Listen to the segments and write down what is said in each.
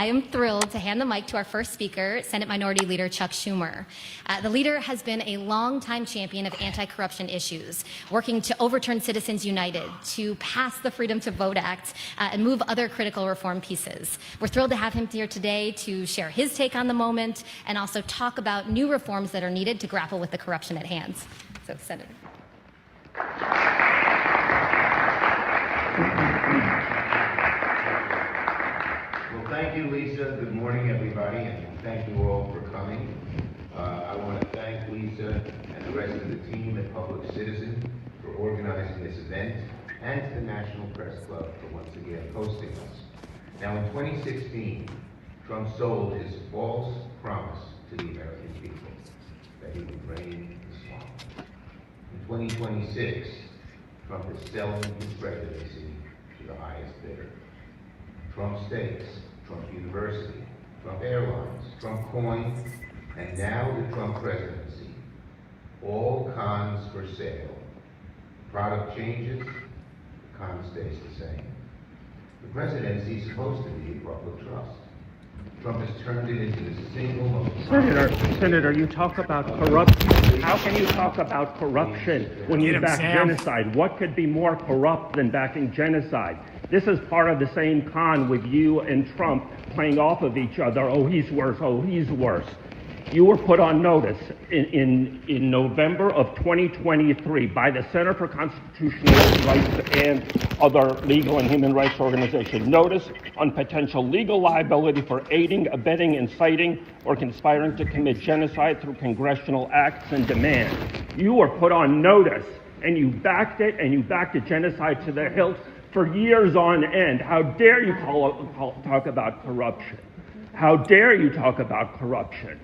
I am thrilled to hand the mic to our first speaker, Senate Minority Leader Chuck Schumer. The leader has been a longtime champion of anti-corruption issues, working to overturn Citizens United, to pass the Freedom to Vote Act, and move other critical reform pieces. We're thrilled to have him here today to share his take on the moment and also talk about new reforms that are needed to grapple with the corruption at hand. So, Senator. Well, thank you, Lisa. Good morning, everybody, and thank you all for coming. I want to thank Lisa and the rest of the team at Public Citizen for organizing this event, and to the National Press Club for once again hosting us. Now, in 2016, Trump sold his false promise to the American people that he would drain the swamp. In 2026, Trump is selling his presidency to the highest bidder. Trump Steaks, Trump University, Trump Airlines, Trump Coin, and now the Trump presidency. All cons for sale. The product changes, the con stays the same. The presidency is supposed to be a public trust. Trump has turned it into the single most... Senator, you talk about corruption. How can you talk about corruption when you back genocide? What could be more corrupt than backing genocide? This is part of the same con with you and Trump playing off of each other. Oh, he's worse. Oh, he's worse. You were put on notice in November of 2023 by the Center for Constitutional Rights and other legal and human rights organizations. Notice on potential legal liability for aiding, abetting, inciting, or conspiring to commit genocide through congressional acts and demand. You were put on notice, and you backed it, and you backed the genocide to the hilt for years on end. How dare you talk about corruption? How dare you talk about corruption?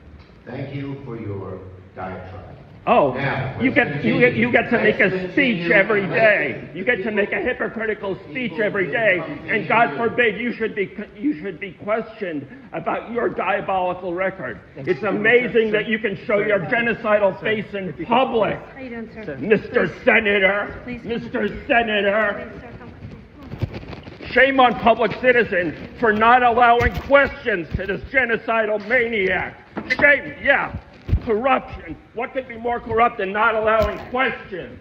Thank you for your diatribe. Oh, now, you get to make a speech every day. You get to make a hypocritical speech every day, and God forbid you should be questioned about your diabolical record. It's amazing that you can show your genocidal face in public, Mr. Senator. Mr. Senator. Shame on Public Citizen for not allowing questions to this genocidal maniac. Shame, yeah. Corruption. What could be more corrupt than not allowing questions?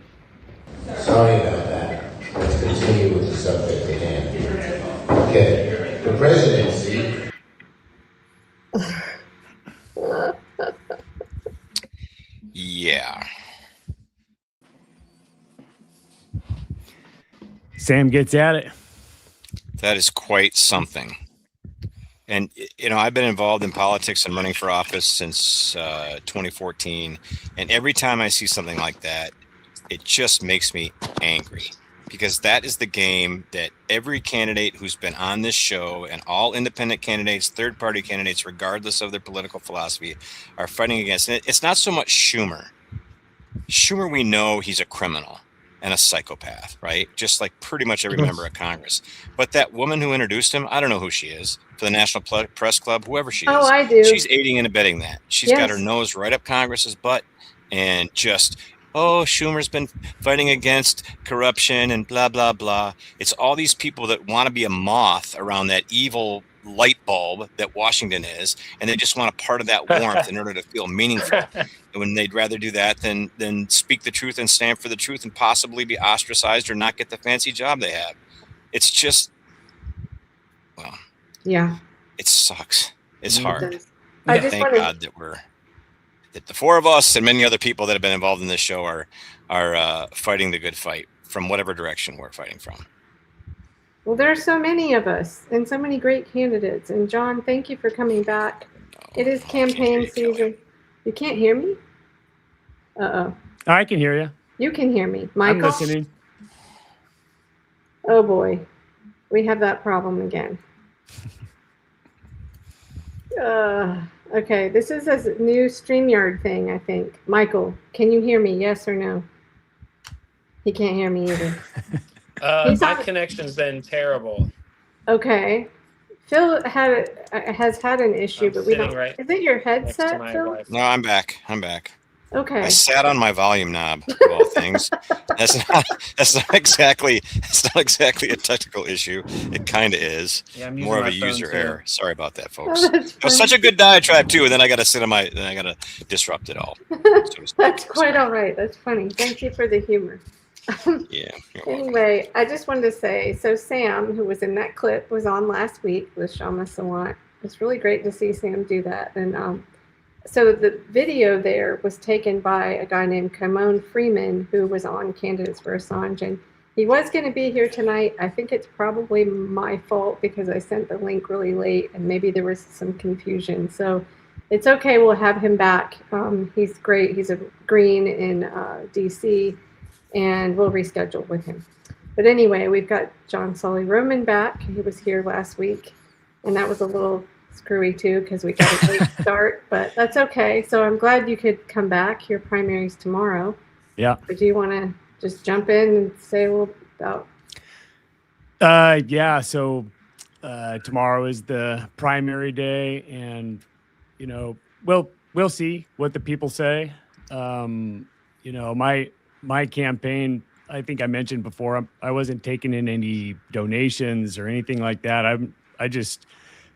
Sorry about that. Let's continue with the subject at hand. Okay. The presidency. Yeah. Sam gets at it. That is quite something. And, you know, I've been involved in politics and running for office since 2014. And every time I see something like that, it just makes me angry, because that is the game that every candidate who's been on this show and all independent candidates, third party candidates, regardless of their political philosophy, are fighting against. And it's not so much Schumer. Schumer, we know he's a criminal and a psychopath, right? Just like pretty much every member of Congress. But that woman who introduced him, I don't know who she is, for the National Press Club, whoever she is. Oh, I do. She's aiding and abetting that. She's got her nose right up Congress's butt and just, oh, Schumer's been fighting against corruption and blah, blah, blah. It's all these people that want to be a moth around that evil light bulb that Washington is, and they just want a part of that warmth in order to feel meaningful. And when they'd rather do that than speak the truth and stand for the truth and possibly be ostracized or not get the fancy job they have. It's just, well, yeah, it sucks. It's hard. Thank God that the four of us and many other people that have been involved in this show are fighting the good fight from whatever direction we're fighting from. Well, there are so many of us and so many great candidates. And John, thank you for coming back. It is campaign season. You can't hear me? Uh-oh. I can hear you. You can hear me. Michael? I'm listening. Oh, boy. We have that problem again. Okay, this is a new StreamYard thing, I think. Michael, can you hear me? Yes or no? He can't hear me either. My connection's been terrible. Okay. Phil has had an issue, but we don't. Right is it your headset, Phil? Wife. No, I'm back. Okay. I sat on my volume knob of all things. That's not exactly a technical issue. It kind of is. Yeah, I'm using More of my a phone, user too. error. Sorry about that, Oh, folks. that's It was funny. such a good diatribe too, and then I got to disrupt it all. So to speak. That's quite Sorry. all right. That's funny. Thank you for the humor. Yeah. You're welcome. Anyway, I just wanted to say, so Sam, who was in that clip, was on last week with Shama Sawant. It's really great to see Sam do that. And so the video there was taken by a guy named Kymone Freeman, who was on Candidates for Assange. And he was going to be here tonight. I think it's probably my fault because I sent the link really late and maybe there was some confusion. So it's okay. We'll have him back. He's great. He's a Green in DC, and we'll reschedule with him. But anyway, we've got JohnSaulie-Rohman back. He was here last week, and that was a little screwy too because we got a late start, but that's okay. So I'm glad you could come back. Your primary's tomorrow. Yeah. But do you want to just jump in and say a little about? Yeah. So tomorrow is the primary day, and we'll see what the people say. My campaign, I think I mentioned before, I wasn't taking in any donations or anything like that. I just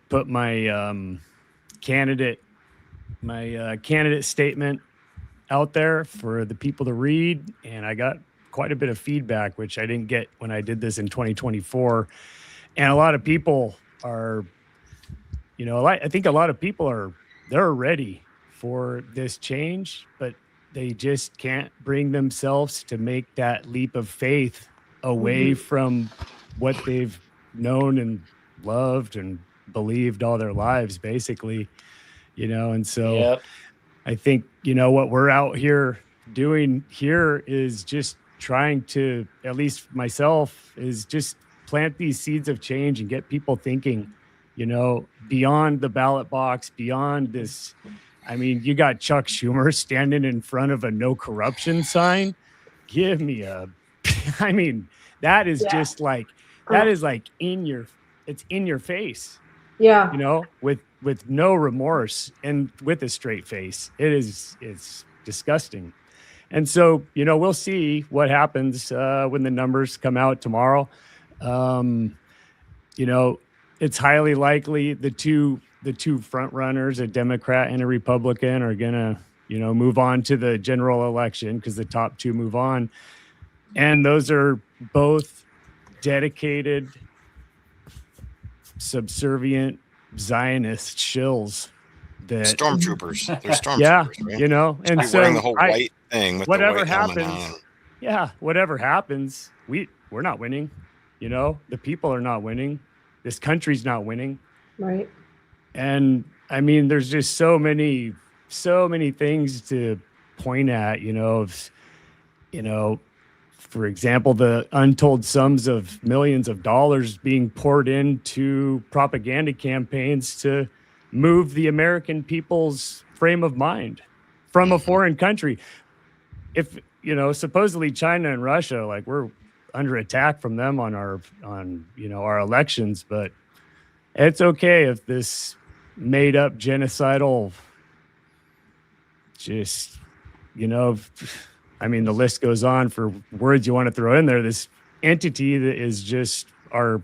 put my candidate statement out there for the people to read, and I got quite a bit of feedback, which I didn't get when I did this in 2024. And a lot of people are, I think a lot of people they're ready for this change, but they just can't bring themselves to make that leap of faith away from what they've known and loved and believed all their lives, basically, and so Yep. I think, what we're out here doing here is just trying to, at least myself, is just plant these seeds of change and get people thinking, beyond the ballot box, beyond this. I mean, you got Chuck Schumer standing in front of a no corruption sign. Give me I mean, that is just like, that is like it's in your face. Yeah. With no remorse and with a straight face. It's disgusting. And so, we'll see what happens when the numbers come out tomorrow. It's highly likely the two front runners, a Democrat and a Republican, are gonna, move on to the general election because the top two move on. And those are both dedicated, subservient Zionist shills. That Stormtroopers. They're stormtroopers. Yeah, right? and So wearing so the whole white thing with whatever the white helmet happens, on. yeah, whatever happens, we're not winning. The people are not winning. This country's not winning. Right. And I mean, there's just so many things to point at, for example, the untold sums of millions of dollars being poured into propaganda campaigns to move the American people's frame of mind from a foreign country. If, supposedly China and Russia, like, we're under attack from them on our elections, but it's okay if this made up genocidal, just, I mean, the list goes on for words you want to throw in there. This entity that is just our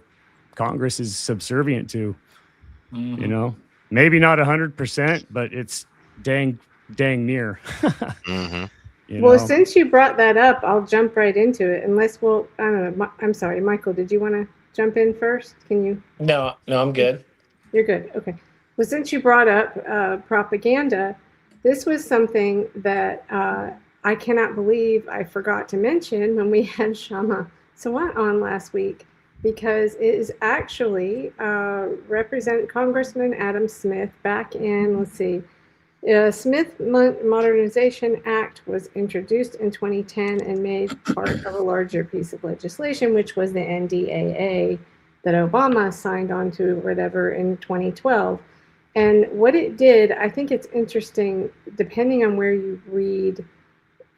Congress is subservient to, maybe not 100%, but it's dang near. Well, since you brought that up, I'll jump right into it. Unless, I don't know. I'm sorry, Michael, did you want to jump in first? Can you? No, I'm good. You're good. Okay. Well, since you brought up propaganda, this was something that I cannot believe I forgot to mention when we had Shama Sawant on last week, because it is actually Congressman Adam Smith back in, let's see, Smith Modernization Act was introduced in 2010 and made part of a larger piece of legislation, which was the NDAA that Obama signed on to, or whatever, in 2012. And what it did, I think it's interesting, depending on where you read,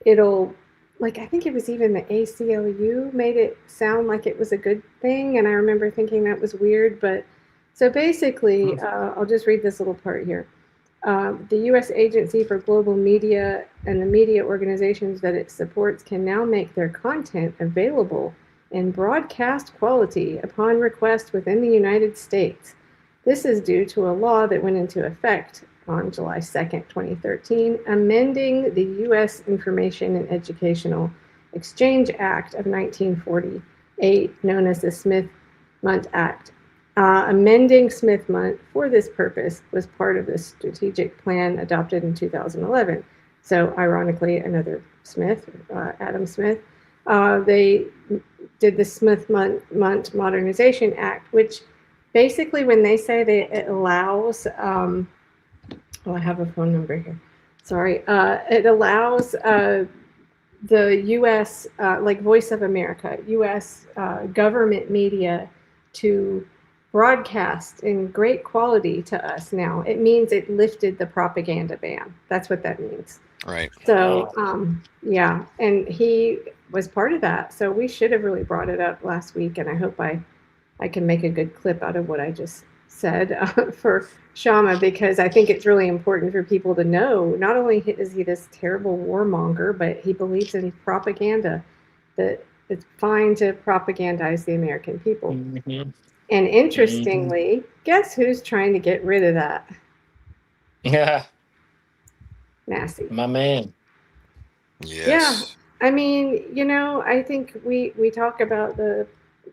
it'll, like, I think it was even the ACLU made it sound like it was a good thing. And I remember thinking that was weird. But so basically, I'll just read this little part here. The U.S. Agency for Global Media and the media organizations that it supports can now make their content available in broadcast quality upon request within the United States. This is due to a law that went into effect on July 2nd, 2013, amending the U.S. Information and Educational Exchange Act of 1948, known as the Smith-Mundt Act. Amending Smith-Mundt for this purpose was part of the strategic plan adopted in 2011. So ironically, another Smith, Adam Smith, they did the Smith-Mundt Modernization Act, which basically when they say that it allows, I have a phone number here. Sorry. It allows the U.S., like Voice of America, U.S. Government media to broadcast in great quality to us now. It means it lifted the propaganda ban. That's what that means. Right. So, yeah, and he was part of that. So we should have really brought it up last week, and I hope I can make a good clip out of what I just said for Shama, because I think it's really important for people to know, not only is he this terrible warmonger, but he believes in propaganda, that it's fine to propagandize the American people. Mm-hmm. And interestingly, guess who's trying to get rid of that? Yeah, Massey. my man. Yes. Yeah. I mean, I think we talk about the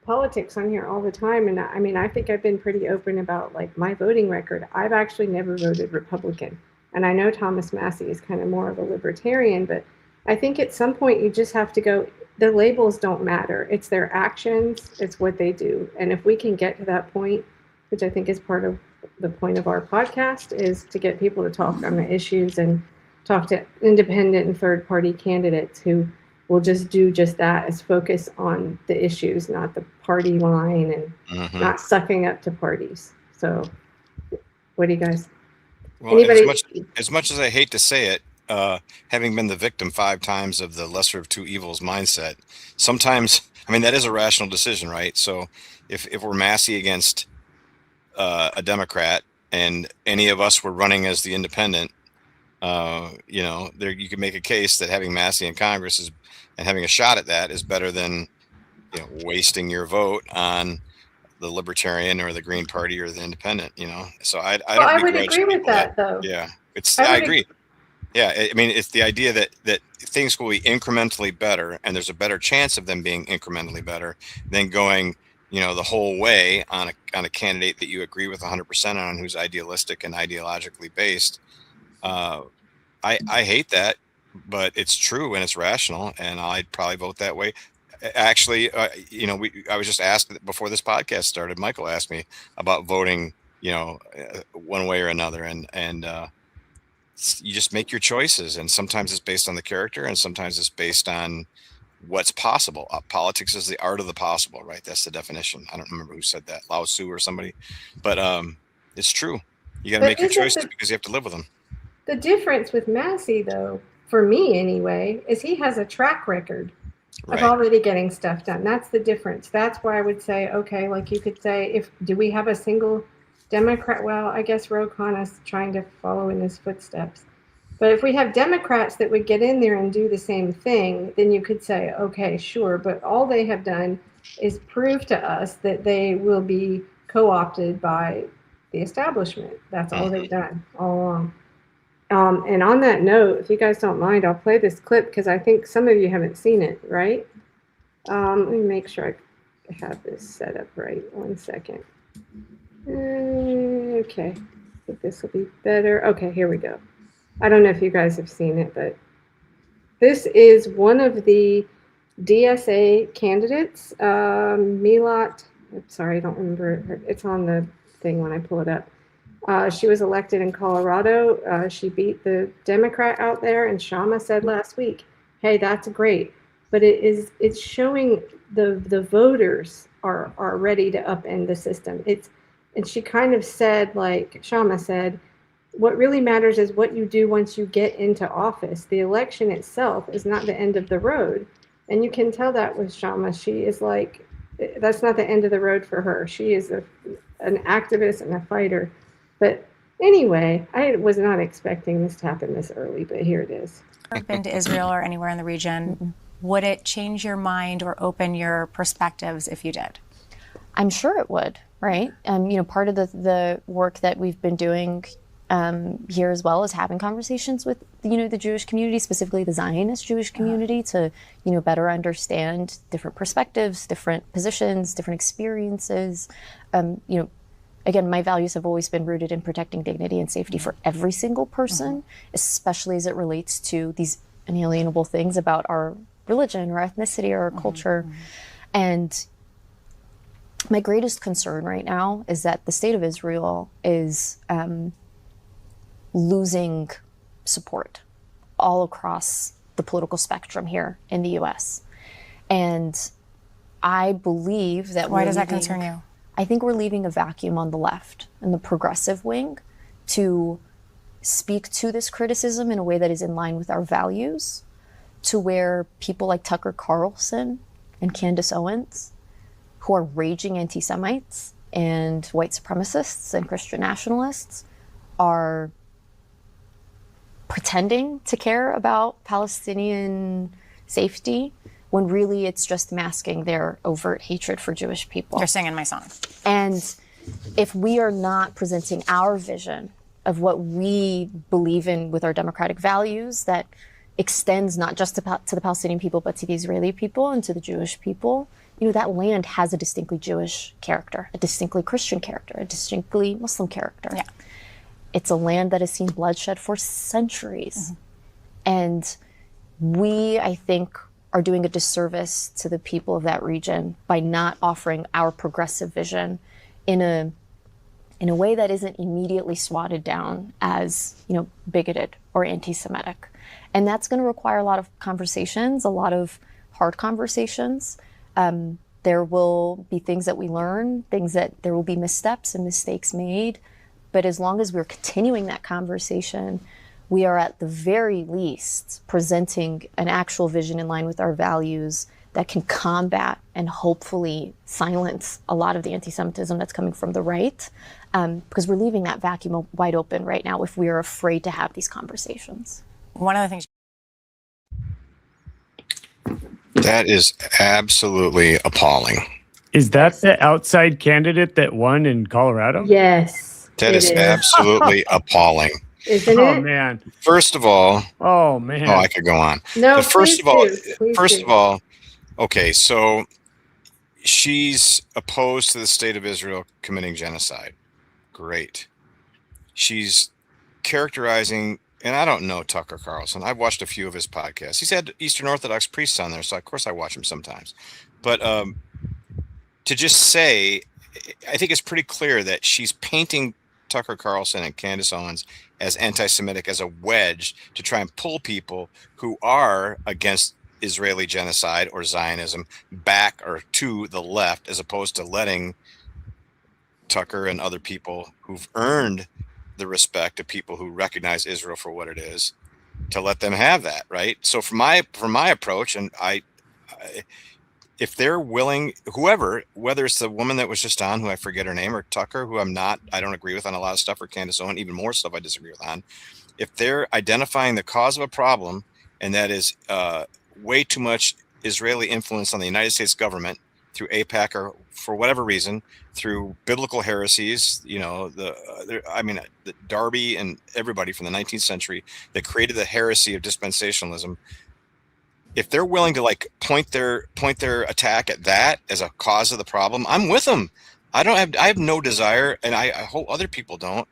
politics on here all the time. And I mean, I think I've been pretty open about like my voting record. I've actually never voted Republican. And I know Thomas Massey is kind of more of a libertarian, but I think at some point you just have to go, the labels don't matter. It's their actions. It's what they do. And if we can get to that point, which I think is part of the point of our podcast, is to get people to talk on the issues and talk to independent and third party candidates who will just do just that, is focus on the issues, not the party line and not sucking up to parties. So what do you guys? Well, as much as I hate to say it, having been the victim 5 times of the lesser of two evils mindset, sometimes, I mean, that is a rational decision, right? So if we're Massey against a Democrat and any of us were running as the independent, you can make a case that having Massey in Congress and having a shot at that is better than wasting your vote on the Libertarian or the Green Party or the Independent. So I don't. I would agree with that, though. Yeah, I agree. Yeah, I mean, it's the idea that things will be incrementally better, and there's a better chance of them being incrementally better than going, the whole way on a candidate that you agree with 100% on, who's idealistic and ideologically based. I hate that, but it's true and it's rational, and I'd probably vote that way. Actually, I was just asked before this podcast started. Michael asked me about voting, one way or another, and you just make your choices, and sometimes it's based on the character, and sometimes it's based on what's possible. Politics is the art of the possible, right? That's the definition. I don't remember who said that, Lao Tzu or somebody, but it's true. You got to make your choices because you have to live with them. The difference with Massey, though, for me anyway, is he has a track record of already getting stuff done. That's the difference. That's why I would say, okay, like you could say, do we have a single Democrat? Well, I guess Ro Khanna is trying to follow in his footsteps. But if we have Democrats that would get in there and do the same thing, then you could say, okay, sure. But all they have done is prove to us that they will be co-opted by the establishment. That's all they've done all along. And on that note, if you guys don't mind, I'll play this clip because I think some of you haven't seen it, right? Let me make sure I have this set up right. 1 second. Okay, I think this will be better. Okay, here we go. I don't know if you guys have seen it, but this is one of the DSA candidates, Milat. Sorry, I don't remember. It's on the thing when I pull it up. She was elected in Colorado. She beat the Democrat out there, and Shama said last week, hey, that's great. But it's showing the voters are ready to upend the system. And she kind of said, like Shama said, what really matters is what you do once you get into office. The election itself is not the end of the road. And you can tell that with Shama. She is like, that's not the end of the road for her. She is an activist and a fighter. But Anyway, I was not expecting this to happen this early, but here it is. Been to Israel or anywhere in the region, would it change your mind or open your perspectives if you did? I'm sure it would, right? Part of the work that we've been doing here as well is having conversations with, the Jewish community, specifically the Zionist Jewish community, to, better understand different perspectives, different positions, different experiences. Again, my values have always been rooted in protecting dignity and safety for every single person, especially as it relates to these inalienable things about our religion or ethnicity or our culture. And my greatest concern right now is that the state of Israel is losing support all across the political spectrum here in the US. And I believe that Why does that concern you? I think we're leaving a vacuum on the left and the progressive wing to speak to this criticism in a way that is in line with our values, to where people like Tucker Carlson and Candace Owens, who are raging anti-Semites and white supremacists and Christian nationalists, are pretending to care about Palestinian safety when really it's just masking their overt hatred for Jewish people. You're singing my song. And if we are not presenting our vision of what we believe in with our democratic values that extends not just to the Palestinian people, but to the Israeli people and to the Jewish people, that land has a distinctly Jewish character, a distinctly Christian character, a distinctly Muslim character. Yeah. It's a land that has seen bloodshed for centuries. And we, I think, are doing a disservice to the people of that region by not offering our progressive vision in a way that isn't immediately swatted down as, bigoted or anti-Semitic. And that's going to require a lot of conversations, a lot of hard conversations. There will be things that we learn, there will be missteps and mistakes made. But as long as we're continuing that conversation, we are at the very least presenting an actual vision in line with our values that can combat and hopefully silence a lot of the anti-Semitism that's coming from the right, because we're leaving that vacuum wide open right now if we are afraid to have these conversations. One of the things. That is absolutely appalling. Is that the outside candidate that won in Colorado? Yes. That is absolutely appalling. Isn't Oh it? man. First of all, Oh man. I could go on. No, But first please of do. all, okay, so she's opposed to the state of Israel committing genocide. Great. She's characterizing, and I don't know Tucker Carlson. I've watched a few of his podcasts. He's had Eastern Orthodox priests on there, so of course I watch him sometimes. But to just say, I think it's pretty clear that she's painting Tucker Carlson and Candace Owens as anti-Semitic, as a wedge to try and pull people who are against Israeli genocide or Zionism back or to the left, as opposed to letting Tucker and other people who've earned the respect of people who recognize Israel for what it is, to let them have that, right? So from my approach, and if they're willing, whoever, whether it's the woman that was just on, who I forget her name, or Tucker, who I don't agree with on a lot of stuff, or Candace Owens, even more stuff I disagree with on, if they're identifying the cause of a problem, and that is way too much Israeli influence on the United States government through AIPAC or for whatever reason, through biblical heresies, the Darby and everybody from the 19th century that created the heresy of dispensationalism. If they're willing to point their attack at that as a cause of the problem, I'm with them. I have no desire, and I hope other people don't,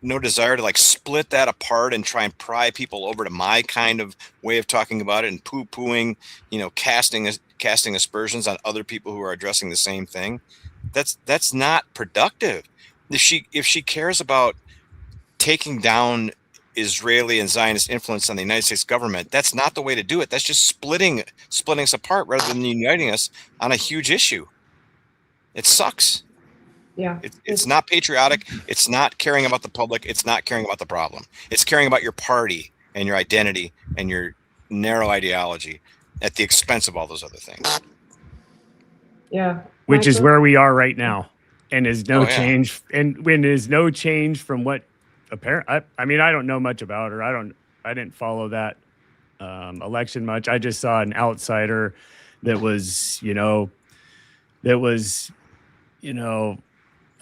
no desire to split that apart and try and pry people over to my kind of way of talking about it and poo-pooing, casting aspersions on other people who are addressing the same thing. That's not productive. If she cares about taking down Israeli and Zionist influence on the United States government, that's not the way to do it. That's just splitting us apart rather than uniting us on a huge issue. It sucks. Yeah. It's not patriotic. It's not caring about the public. It's not caring about the problem. It's caring about your party and your identity and your narrow ideology at the expense of all those other things. Yeah. Which is Michael? where we are right now. And is no Oh, yeah. change. And when there's no change from what I mean, I don't know much about her. I didn't follow that election much. I just saw an outsider that was,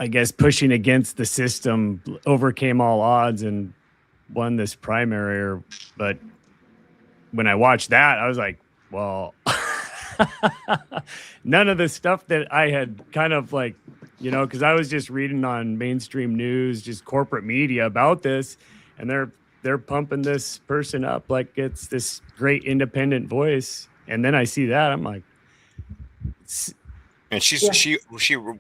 I guess pushing against the system, overcame all odds and won this primary. But when I watched that, I was like, well, none of the stuff that I had kind of like, because I was just reading on mainstream news, just corporate media about this, and they're pumping this person up like it's this great independent voice. And then I see that, I'm like, And she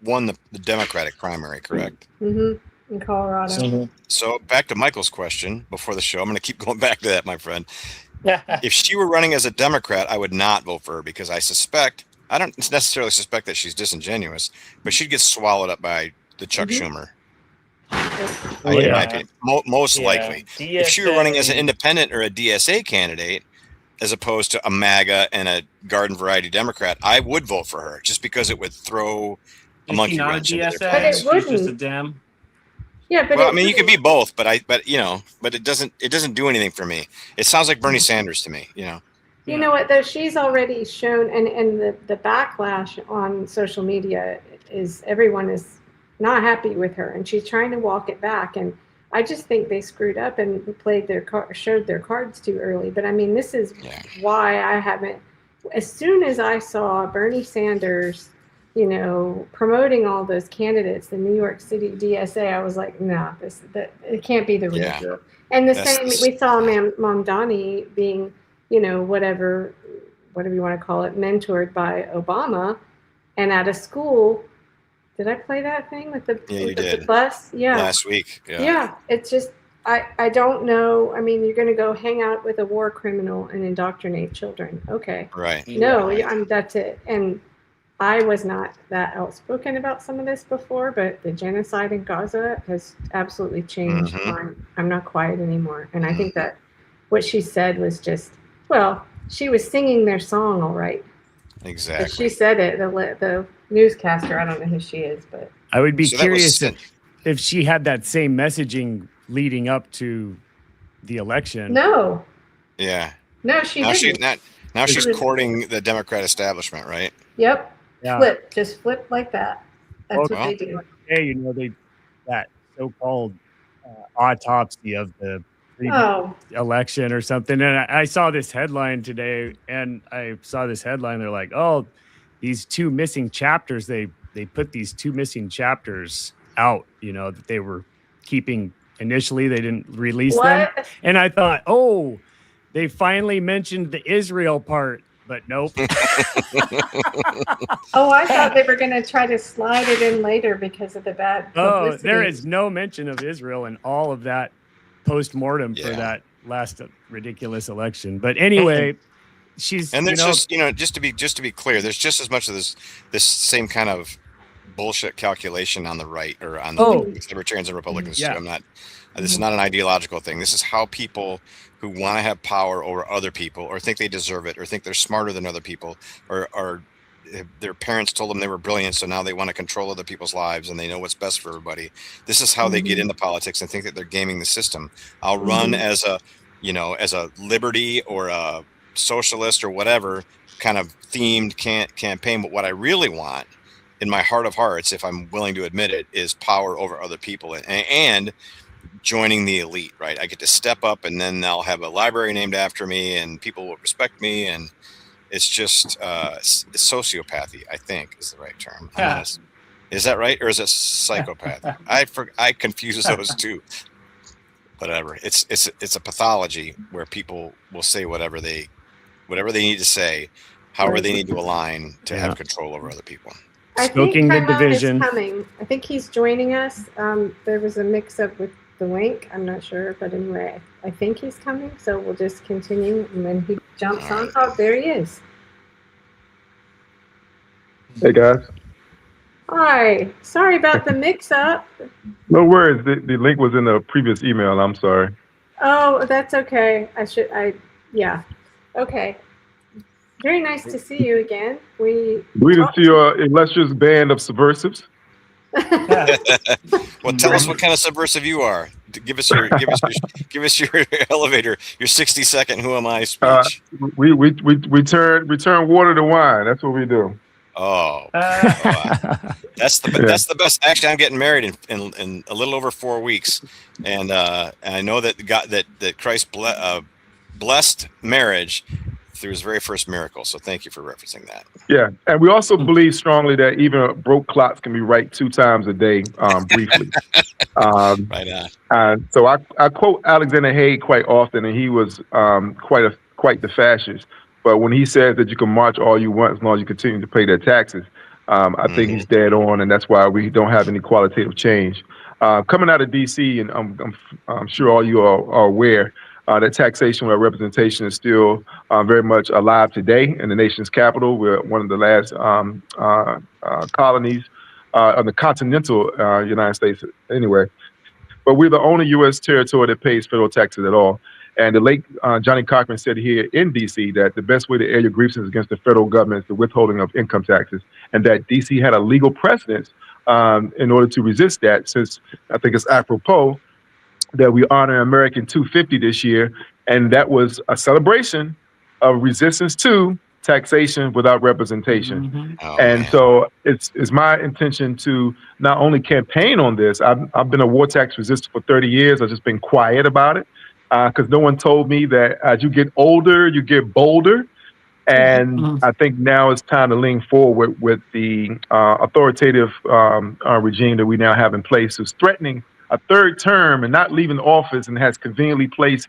won the Democratic primary, correct? Mm-hmm. In Colorado. So back to Michael's question before the show. I'm going to keep going back to that, my friend. Yeah. If she were running as a Democrat, I would not vote for her because I don't necessarily suspect that she's disingenuous, but she'd get swallowed up by the Chuck Schumer. In my opinion, most likely. If she were running as an independent or a DSA candidate, as opposed to a MAGA and a garden variety Democrat, I would vote for her just because it would throw a monkey wrench into their plans. But it wouldn't. Just a Dem. Yeah, but Well, I mean, you could be both, but it doesn't do anything for me. It sounds like Bernie Sanders to me, You know what, though? She's already shown, and the backlash on social media is everyone is not happy with her, and she's trying to walk it back. And I just think they screwed up and showed their cards too early. But I mean, this is why I haven't. As soon as I saw Bernie Sanders, promoting all those candidates, the New York City DSA, I was like, no, it can't be the real deal. And we saw Mamdani being, whatever you want to call it, mentored by Obama, and at a school. Did I play that thing with the bus? Yeah. Last week. Yeah. It's just, I don't know. I mean, you're going to go hang out with a war criminal and indoctrinate children. Okay. Right. No, that's it. And I was not that outspoken about some of this before, but the genocide in Gaza has absolutely changed I'm not quiet anymore. And I think that what she said was just, well, she was singing their song all right. Exactly. But she said it, the newscaster, I don't know who she is, but I would be curious if she had that same messaging leading up to the election. No. Yeah. No, she didn't. She's courting the Democrat establishment, right? Yep. Yeah. Just flip like that. That's what they do. Hey, that so-called autopsy of the previous election or something. And I saw this headline today, they're like, oh, these two missing chapters, they put these two missing chapters out, that they were keeping initially. They didn't release them. And I thought, oh, they finally mentioned the Israel part, but nope. Oh, I thought they were going to try to slide it in later because of the bad publicity. Oh, there is no mention of Israel in all of that post-mortem for that last ridiculous election. But anyway, there's just to be clear, there's just as much of this same kind of bullshit calculation on the right or on the Libertarians and Republicans. Yeah. This is not an ideological thing. This is how people who want to have power over other people or think they deserve it or think they're smarter than other people or their parents told them they were brilliant, so now they want to control other people's lives and they know what's best for everybody. This is how they get into politics and think that they're gaming the system. I'll run as a liberty or a socialist or whatever kind of themed campaign, but what I really want in my heart of hearts, if I'm willing to admit it, is power over other people and joining the elite, right? I get to step up and then they'll have a library named after me and people will respect me. And it's just sociopathy, I think is the right term. Is that right? Or is it psychopath? I confuse those two. Whatever. It's a pathology where people will say whatever they need to say, however they need to align to have control over other people. I think Kymone is coming. I think he's joining us. There was a mix-up with the link. I'm not sure, but anyway, I think he's coming. So we'll just continue, and when he jumps on, oh, there he is. Hey guys. Hi. Sorry about the mix-up. No worries. The link was in the previous email. I'm sorry. Oh, that's okay. Yeah. Okay. Very nice to see you again. Greetings to your illustrious band of subversives. Well, tell us what kind of subversive you are. give us your elevator, your 60-second "Who am I" Uh, speech. we turn water to wine. That's what we do. Oh, that's the Yeah. that's the best. Actually, I'm getting married in a little over 4 weeks, and I know that God that Christ blessed marriage through his very first miracle. So thank you for referencing that. Yeah, and we also believe strongly that even broke clocks can be right 2 times a day, briefly. Right on. And so I quote Alexander Haig quite often, and he was quite the fascist. But when he says that you can march all you want as long as you continue to pay their taxes, I think he's dead on, and that's why we don't have any qualitative change. Coming out of D.C., and I'm sure all you are aware that taxation without representation is still very much alive today in the nation's capital. We're one of the last colonies of the continental United States anyway. But we're the only U.S. territory that pays federal taxes at all. And the late Johnny Cochran said here in D.C. that the best way to air your grievances against the federal government is the withholding of income taxes, and that D.C. had a legal precedent in order to resist that, since I think it's apropos that we honor American 250 this year, and that was a celebration of resistance to taxation without representation. So it's my intention to not only campaign on this. I've been a war tax resistor for 30 years. I've just been quiet about it because no one told me that as you get older, you get bolder. And I think now it's time to lean forward with the authoritative regime that we now have in place, who's threatening a third term and not leaving office, and has conveniently placed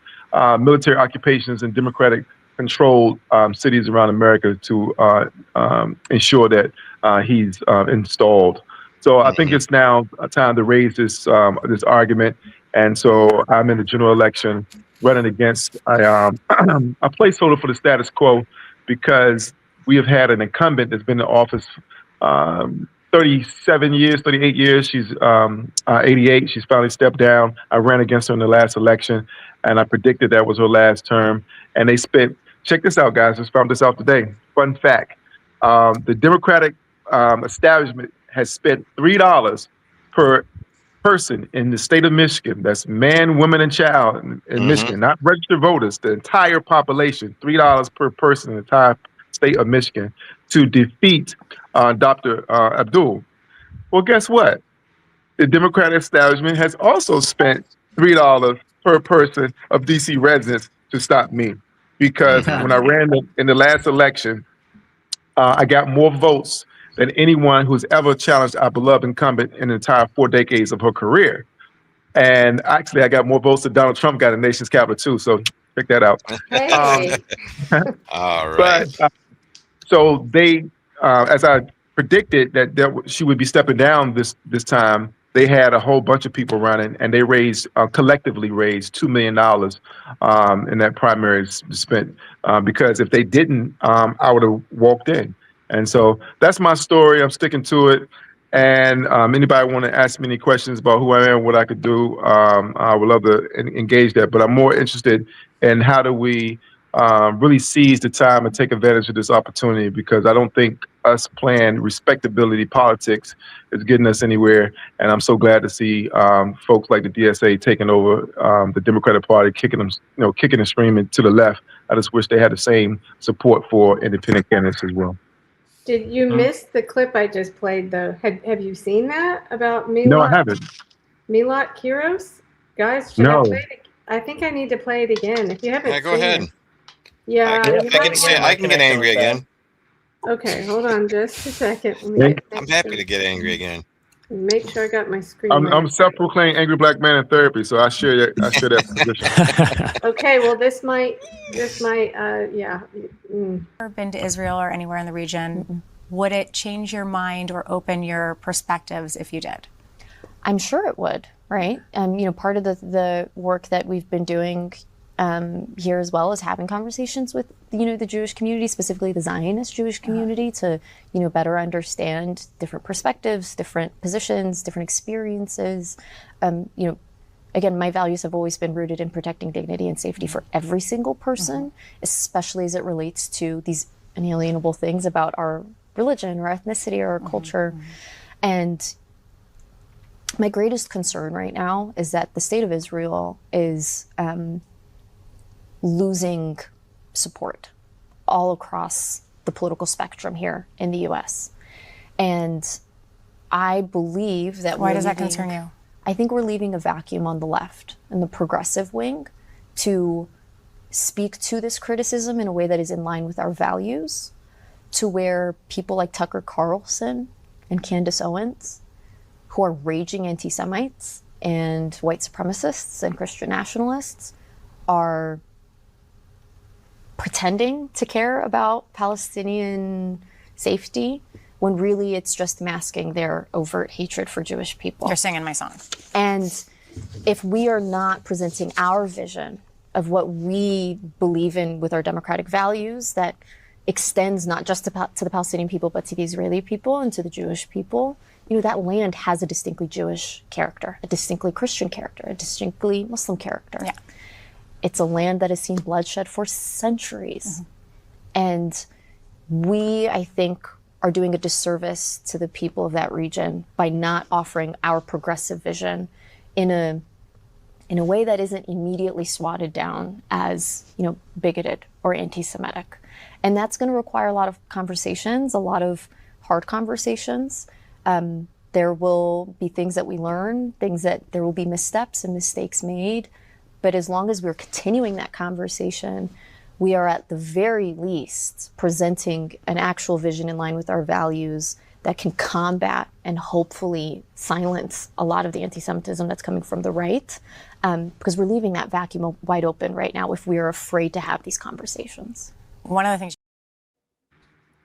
military occupations in Democratic controlled cities around America to ensure that he's installed. So I think it's now a time to raise this argument. And so I'm in the general election running against a placeholder for the status quo, because we have had an incumbent that's been in office 37 years, 38 years. She's 88. She's finally stepped down. I ran against her in the last election, and I predicted that was her last term. And they spent, check this out, guys, just found this out today. Fun fact. The Democratic establishment has spent $3 per person in the state of Michigan. That's man, woman, and child in Michigan, not registered voters, the entire population, $3 per person in the entire state of Michigan to defeat Dr. Abdul. Well, guess what? The Democratic establishment has also spent $3 per person of DC residents to stop me. Because when I ran in the last election, I got more votes than anyone who's ever challenged our beloved incumbent in the entire 4 decades of her career. And actually, I got more votes than Donald Trump got in the nation's capital, too. So check that out. Hey. All right. But so they, as I predicted that she would be stepping down this time, they had a whole bunch of people running, and they collectively raised $2 million in that primary spent. Because if they didn't, I would have walked in. And so that's my story. I'm sticking to it. And anybody want to ask me any questions about who I am, what I could do, I would love to engage that. But I'm more interested in how do we really seize the time and take advantage of this opportunity, because I don't think us playing respectability politics is getting us anywhere. And I'm so glad to see folks like the DSA taking over the Democratic Party, kicking and screaming to the left. I just wish they had the same support for independent candidates as well. Did you miss the clip I just played, though? Have you seen that about Milot? No, I haven't. Milot Kiros? Guys, should I play it? I think I need to play it again. If you haven't seen Go ahead. it. Yeah. I can get angry again. Okay, hold on just a second. I'm happy to get angry again. Make sure I got my screen. I'm self-proclaimed angry black man in therapy, so I share that position. Okay, well, this might, yeah. Ever been to Israel or anywhere in the region? Would it change your mind or open your perspectives if you did? I'm sure it would, right? Part of the work that we've been doing here as well is having conversations with, the Jewish community, specifically the Zionist Jewish community, to, better understand different perspectives, different positions, different experiences. Again, my values have always been rooted in protecting dignity and safety for every single person, especially as it relates to these inalienable things about our religion or ethnicity or our culture. And my greatest concern right now is that the state of Israel is losing support all across the political spectrum here in the US. And I believe that Why does that concern you? I think we're leaving a vacuum on the left and the progressive wing to speak to this criticism in a way that is in line with our values, to where people like Tucker Carlson and Candace Owens, who are raging anti-Semites and white supremacists and Christian nationalists, are pretending to care about Palestinian safety when really it's just masking their overt hatred for Jewish people. You're singing my song. And if we are not presenting our vision of what we believe in with our democratic values that extends not just to the Palestinian people, but to the Israeli people and to the Jewish people, you know, that land has a distinctly Jewish character, a distinctly Christian character, a distinctly Muslim character. Yeah. It's a land that has seen bloodshed for centuries. And we, I think, are doing a disservice to the people of that region by not offering our progressive vision in a way that isn't immediately swatted down as, you know, bigoted or anti-Semitic. And that's going to require a lot of conversations, a lot of hard conversations. There will be things that we learn, things that there will be missteps and mistakes made. But as long as we're continuing that conversation, we are at the very least presenting an actual vision in line with our values that can combat and hopefully silence a lot of the anti-Semitism that's coming from the right, because we're leaving that vacuum wide open right now if we are afraid to have these conversations. One of the things.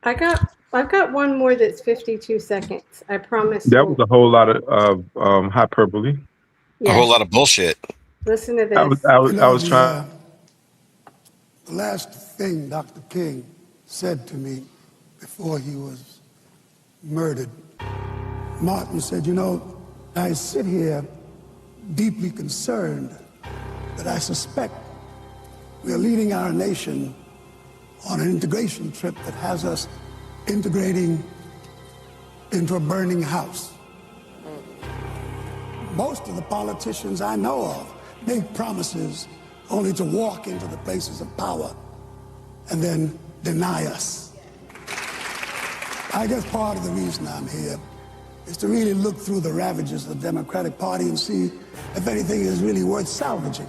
I've got one more that's 52 seconds. I promise. That was a whole lot of hyperbole. A whole lot of bullshit. Listen to this. I was trying. The last thing Dr. King said to me before he was murdered, Martin said, you know, I sit here deeply concerned that I suspect we are leading our nation on an integration trip that has us integrating into a burning house. Most of the politicians I know of make promises only to walk into the places of power and then deny us. I guess part of the reason I'm here is to really look through the ravages of the Democratic Party and see if anything is really worth salvaging.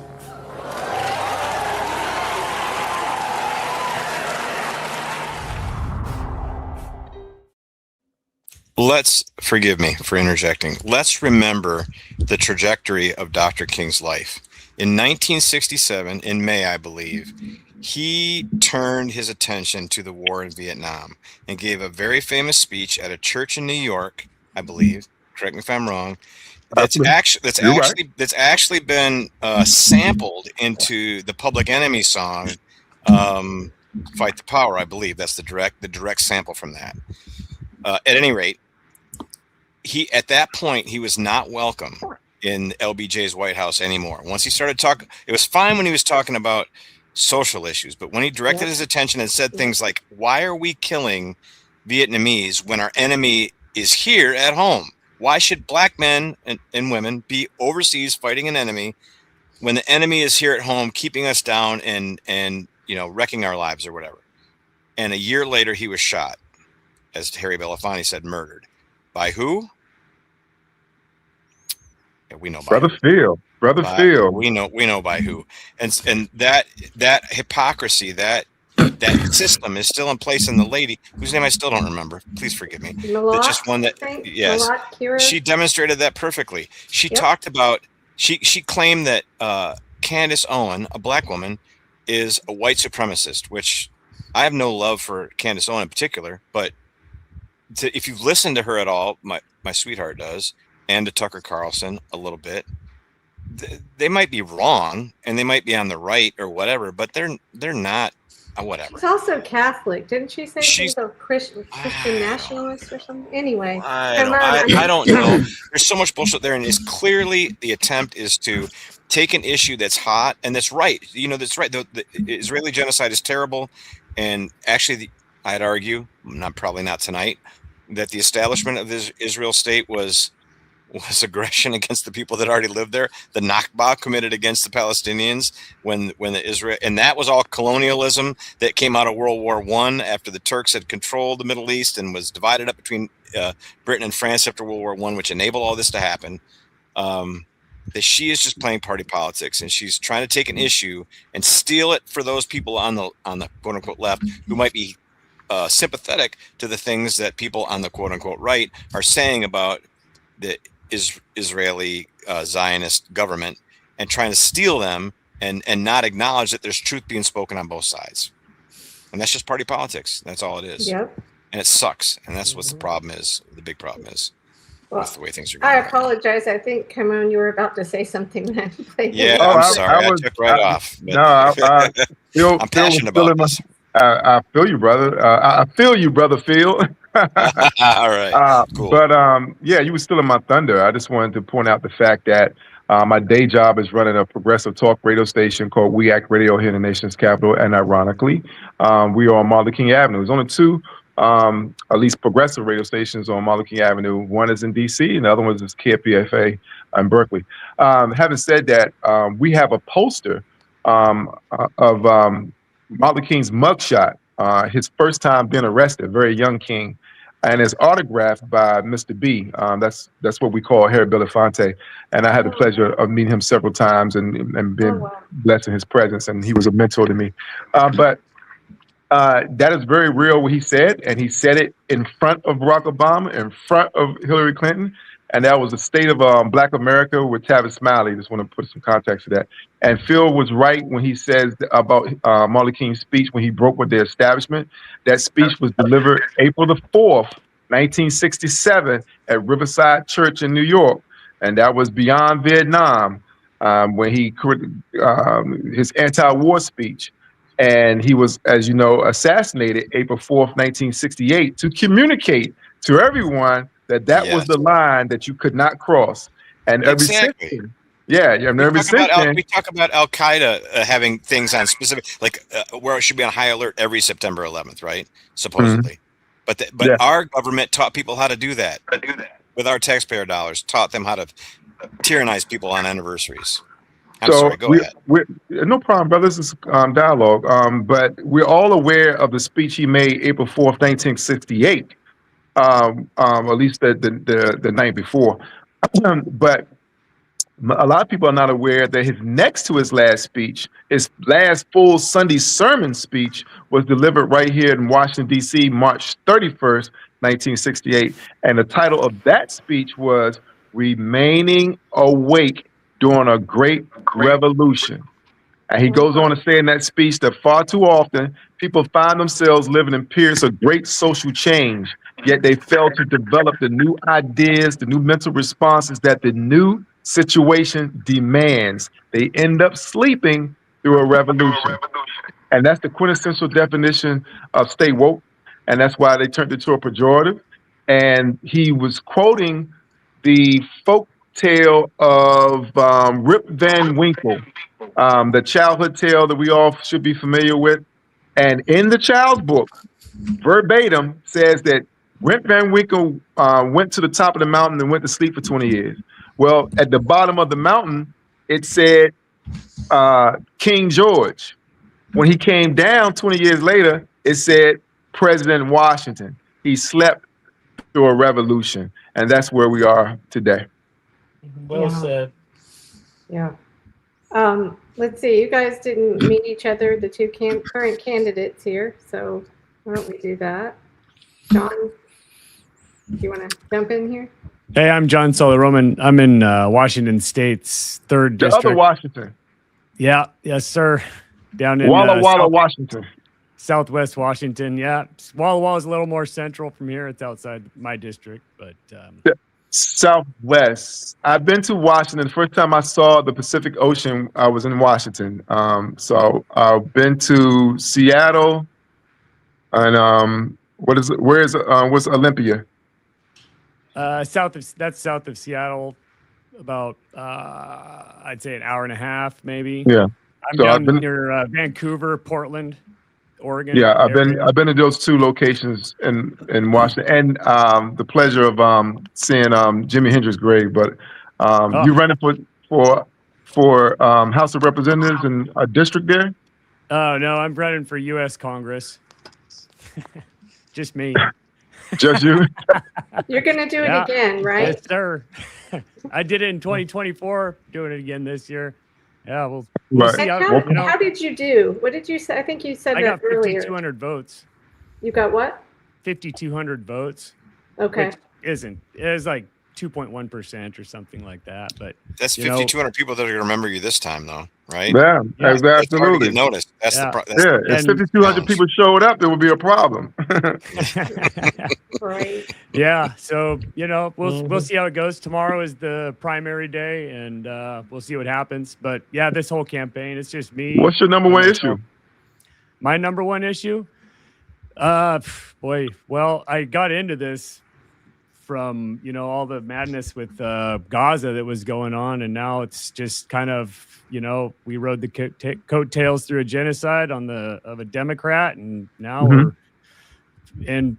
Forgive me for interjecting. Let's remember the trajectory of Dr. King's life. In 1967, in May, I believe, he turned his attention to the war in Vietnam and gave a very famous speech at a church in New York, I believe. Correct me if I'm wrong. That's actually been sampled into the Public Enemy song, "Fight the Power." I believe that's the direct sample from that. At any rate, at that point he was not welcome in LBJ's White House anymore. Once he started talking, it was fine when he was talking about social issues, but when he directed his attention and said things like, why are we killing Vietnamese when our enemy is here at home? Why should black men and women be overseas fighting an enemy when the enemy is here at home keeping us down and you know, wrecking our lives or whatever? And a year later he was shot, as Harry Belafonte said, murdered. By who? Yeah, we know by Brother Phil. We know by who. And that hypocrisy, that system is still in place. And the lady whose name I still don't remember, please forgive me. That's just one that, yes, she demonstrated that perfectly. She talked about, she claimed that Candace Owen, a black woman, is a white supremacist, which I have no love for Candace Owen in particular, but if you listen to her at all, my sweetheart does, and to Tucker Carlson a little bit, they might be wrong and they might be on the right or whatever, but they're not whatever. She's also Catholic. Didn't she say she's a Christian nationalist or something? Anyway, I don't know. There's so much bullshit there, and it's clearly the attempt is to take an issue that's hot and that's right. You know, that's right. The Israeli genocide is terrible, and actually, I'd argue, probably not tonight, that the establishment of the Israel state was was aggression against the people that already lived there. The Nakba committed against the Palestinians when the Israel, and that was all colonialism that came out of World War I after the Turks had controlled the Middle East and was divided up between Britain and France after World War I, which enabled all this to happen. That she is just playing party politics, and she's trying to take an issue and steal it for those people on the quote unquote left who might be sympathetic to the things that people on the quote unquote right are saying about the Israeli Zionist government, and trying to steal them and not acknowledge that there's truth being spoken on both sides. And that's just party politics. That's all it is. Yep. And it sucks. And that's what the problem is. The big problem is. Well, That's the way things are going. I apologize. I think, Kymone, you were about to say something then. Yeah, I'm sorry. I took right off. But No, I'm passionate about this. I feel you, brother. I feel you, brother Phil. All right. Cool. But yeah, you were still in my thunder. I just wanted to point out the fact that my day job is running a progressive talk radio station called We Act Radio here in the nation's capital. And ironically, we are on Martin Luther King Avenue. There's only two, at least progressive radio stations on Martin Luther King Avenue. One is in D.C. and the other one is KPFA in Berkeley. Having said that, we have a poster of Martin Luther King's mugshot, his first time being arrested, very young King, and it's autographed by Mr. B. That's what we call Harry Belafonte, and I had the pleasure of meeting him several times and being blessed in his presence, and he was a mentor to me. But that is very real what he said, and he said it in front of Barack Obama, in front of Hillary Clinton, and that was the state of Black America with Tavis Smiley. Just want to put some context to that. And Phil was right when he says about Martin Luther King's speech when he broke with the establishment. That speech was delivered April the 4th, 1967 at Riverside Church in New York. And that was beyond Vietnam when he his anti-war speech. And he was, as you know, assassinated April 4th, 1968 to communicate to everyone that was the line that you could not cross. And every since then, we talk about Al Qaeda having things on specific, like where it should be on high alert every September 11th, right? Supposedly, but our government taught people how to do that. With our taxpayer dollars, taught them how to tyrannize people on anniversaries. I'm sorry, go ahead. No problem, brother. This is dialogue. But we're all aware of the speech he made April 4th, 1968. At least the night before. But a lot of people are not aware that next to his last speech, his last full Sunday sermon speech was delivered right here in Washington, D.C., March 31st, 1968. And the title of that speech was Remaining Awake During a Great Revolution. And he goes on to say in that speech that far too often people find themselves living in periods of great social change, yet they fail to develop the new ideas, the new mental responses that the new situation demands. They end up sleeping through a revolution. And that's the quintessential definition of stay woke. And that's why they turned it to a pejorative. And he was quoting the folk tale of Rip Van Winkle, the childhood tale that we all should be familiar with. And in the child's book, verbatim says that Rip Van Winkle went to the top of the mountain and went to sleep for 20 years. Well, at the bottom of the mountain, it said King George. When he came down 20 years later, it said President Washington. He slept through a revolution. And that's where we are today. Well said. Yeah. Let's see. You guys didn't meet each other, the two current candidates here. So why don't we do that? John, do you want to jump in here? Hey, I'm JohnSaulie-Rohman. I'm in Washington State's 3rd district. The other Washington. Yeah. Yes, sir. Down in Walla Walla, Washington. Southwest Washington. Yeah. Walla Walla is a little more central from here. It's outside my district, but Southwest. I've been to Washington. The first time I saw the Pacific Ocean, I was in Washington. So I've been to Seattle, and what's Olympia? South of Seattle, about I'd say an hour and a half, maybe. Yeah. I'm down near Vancouver, Portland. Oregon. Yeah, I've been to those two locations in Washington, and the pleasure of seeing Jimi Hendrix grave. But you running for House of Representatives in a district there? Oh no, I'm running for U.S. Congress. Just me. Just you? You're going to do it again, right? Yes, sir. I did it in 2024. Doing it again this year. Yeah, we'll Right. see. How did you do? What did you say? I think you said I that got earlier. 5,200 votes. You got what? 5,200 votes. Okay. Which isn't. It was like 2.1% or something like that. But That's 5,200 people that are going to remember you this time, though, right? Yeah, It's hard to absolutely. get noticed. That's Yeah. If 5,200 people showed up, there would be a problem. Right. Yeah, so we'll see how it goes. Tomorrow is the primary day, and we'll see what happens. But yeah, this whole campaign, it's just me. What's your number one issue? My number one issue? Boy, well, I got into this from all the madness with Gaza that was going on, and now it's just kind of we rode the coattails through a genocide of a Democrat, and now we're in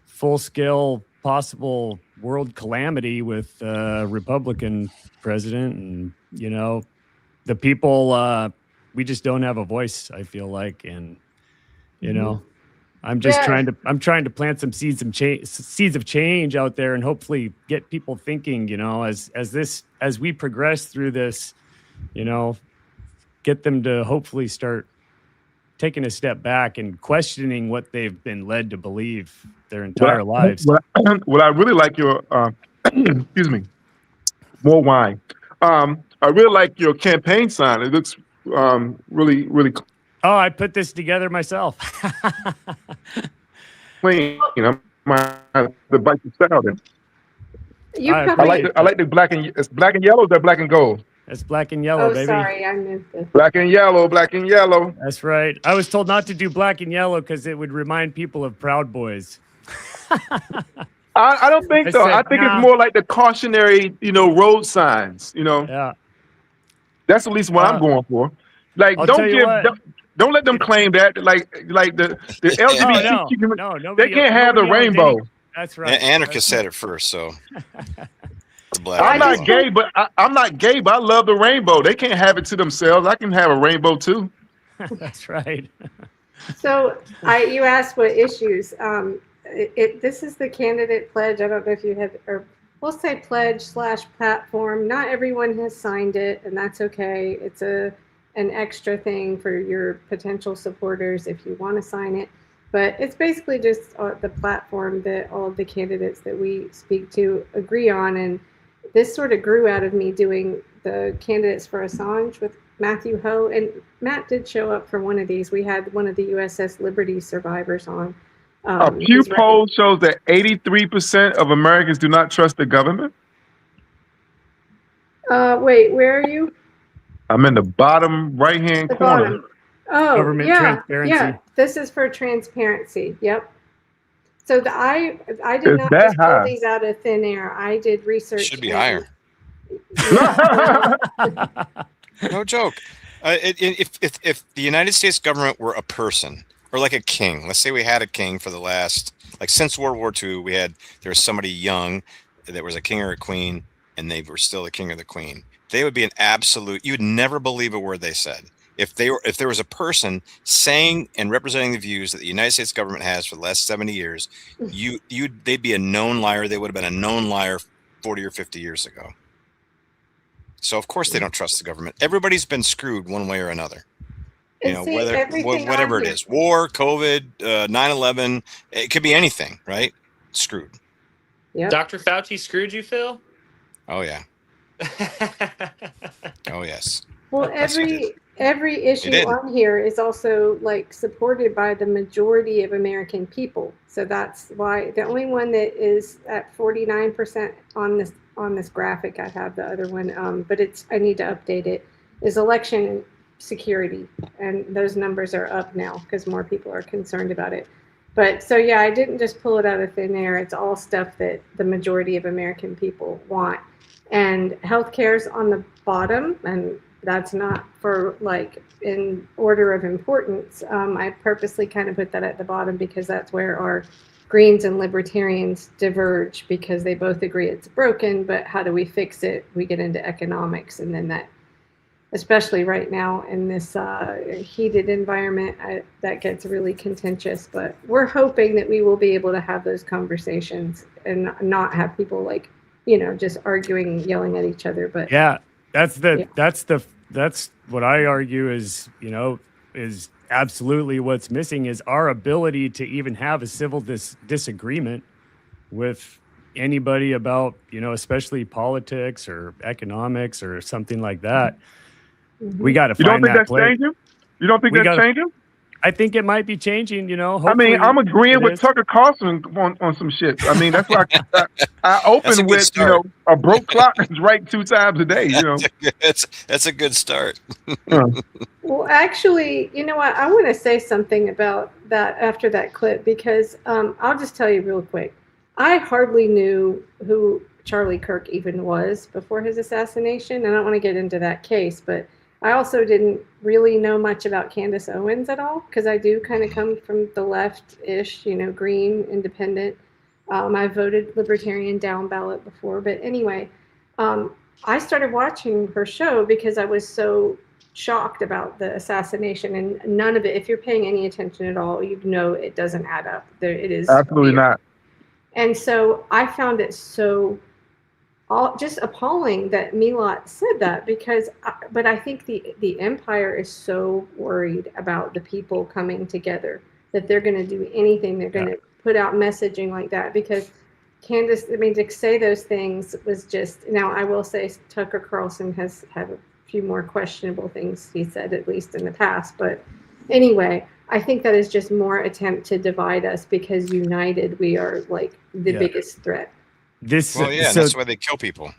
full-scale possible world calamity with Republican president, and the people we just don't have a voice, I feel like, and I'm just trying to plant some seeds of change out there, and hopefully get people thinking, as we progress through this, get them to hopefully start taking a step back and questioning what they've been led to believe their entire lives. Well, I really like your excuse me, more wine. I really like your campaign sign. It looks really, really Oh, I put this together myself. clean. The bike is out there. You I probably. I like the black and it's black and yellow. Or is that black and gold? It's black and yellow, Oh, baby. sorry, I missed it. Black and yellow, black and yellow. That's right. I was told not to do black and yellow because it would remind people of Proud Boys. I don't think so. said, I think nah. it's more like the cautionary, road signs. Yeah. That's at least what I'm going for. Like, I'll tell you what. don't let them claim that like the LGBT. No, they can't have the rainbow. That's right. Anarchist said it first, so. I'm not gay, but I love the rainbow. They can't have it to themselves. I can have a rainbow too. That's right. So you asked what issues. This is the candidate pledge. I don't know if you had, or we'll say pledge/platform. Not everyone has signed it, and that's okay. It's an extra thing for your potential supporters if you want to sign it. But it's basically just the platform that all of the candidates that we speak to agree on. And this sort of grew out of me doing the candidates for Assange with Matthew Ho. And Matt did show up for one of these. We had one of the USS Liberty survivors on. A Pew poll shows that 83% of Americans do not trust the government. Wait, where are you? I'm in the bottom right-hand corner. Bottom. Oh, Government transparency. Yeah. This is for transparency. Yep. So I did not that just pull high? these out of thin air. I did research. Should be and- higher. No joke. If the United States government were a person or like a king, let's say we had a king for the last, like since World War II, there was somebody young that was a king or a queen, and they were still the king or the queen. They would be an absolute. You would never believe a word they said. If there was a person saying and representing the views that the United States government has for the last 70 years, they'd be a known liar. They would have been a known liar 40 or 50 years ago. So of course they don't trust the government. Everybody's been screwed one way or another. Whatever it is, war, COVID, 9/11, it could be anything, right? Screwed. Yeah. Dr. Fauci screwed you, Phil? Oh yeah. Oh yes. Well, Yes, he did. every issue did. on here is also like supported by the majority of American people. So that's why the only one that is at 49% on this graphic, I have the other one, but I need to update it, is election security, and those numbers are up now because more people are concerned about it. But so yeah, I didn't just pull it out of thin air. It's all stuff that the majority of American people want. And healthcare's on the bottom, and that's not for like in order of importance. I purposely kind of put that at the bottom because that's where our Greens and Libertarians diverge, because they both agree it's broken, but how do we fix it? We get into economics, and then that, especially right now in this heated environment, that gets really contentious. But we're hoping that we will be able to have those conversations and not have people like, just arguing, yelling at each other. But yeah, that's what I argue is, is absolutely what's missing is our ability to even have a civil disagreement with anybody about, especially politics or economics or something like that. We got to You don't find think that that's place. changing? You don't think that's changing? I think it might be changing, I hopefully mean, I'm agreeing it with is. Tucker Carlson on some shit. I mean, that's why I That's a open good with, start. a broke clock is right 2 times a day, That's a good start. Well, actually, you know what? I want to say something about that after that clip, because I'll just tell you real quick. I hardly knew who Charlie Kirk even was before his assassination. And I don't want to get into that case, but I also didn't really know much about Candace Owens at all, because I do kind of come from the left-ish, Green, independent. I voted Libertarian down ballot before. But anyway, I started watching her show because I was so shocked about the assassination, and none of it, if you're paying any attention at all, it doesn't add up. It is Absolutely weird. not. And so I found it so just appalling that Milot said that, but I think the empire is so worried about the people coming together that they're going to do anything. They're going to put out messaging like that, because Candace, to say those things was just, now I will say Tucker Carlson has had a few more questionable things he said, at least in the past. But anyway, I think that is just more attempt to divide us, because united we are like the biggest threat. That's why they kill people.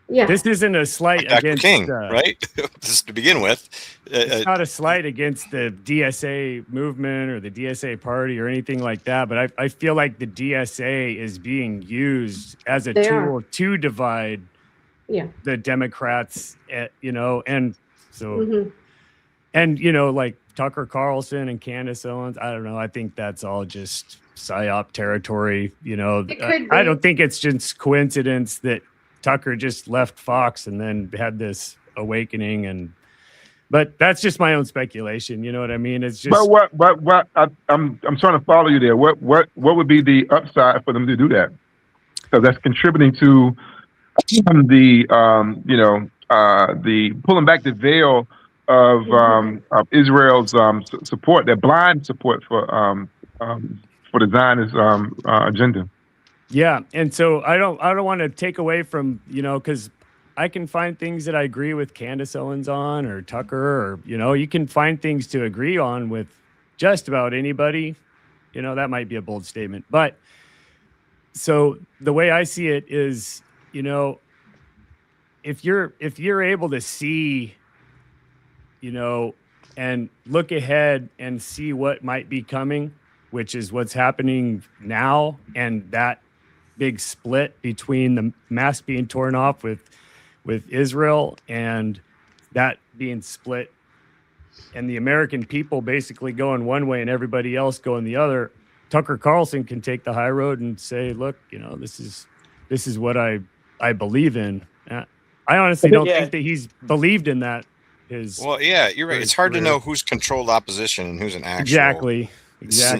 Yeah. This isn't a slight Dr. against King, right? Just to begin with. It's not a slight against the DSA movement or the DSA party or anything like that, but I feel like the DSA is being used as a tool to divide the Democrats, and so, and, like Tucker Carlson and Candace Owens, I don't know. I think that's all just PSYOP territory. I don't think it's just coincidence that Tucker just left Fox and then had this awakening, but that's just my own speculation. You know what I mean? It's just. But what I'm trying to follow you there. What would be the upside for them to do that? Because that's contributing to the pulling back the veil of Israel's support, their blind support for the Zionist agenda. Yeah, and so I don't want to take away from, because I can find things that I agree with Candace Owens on, or Tucker, or you can find things to agree on with just about anybody. That might be a bold statement, but so the way I see it is, if you're able to see, and look ahead and see what might be coming, which is what's happening now, and that big split between the mask being torn off with Israel, and that being split, and the American people basically going one way and everybody else going the other. Tucker Carlson can take the high road and say, look, this is what I believe in. I honestly don't think that he's believed in that. Well, yeah, you're right. It's hard to know who's controlled opposition and who's an actual exactly.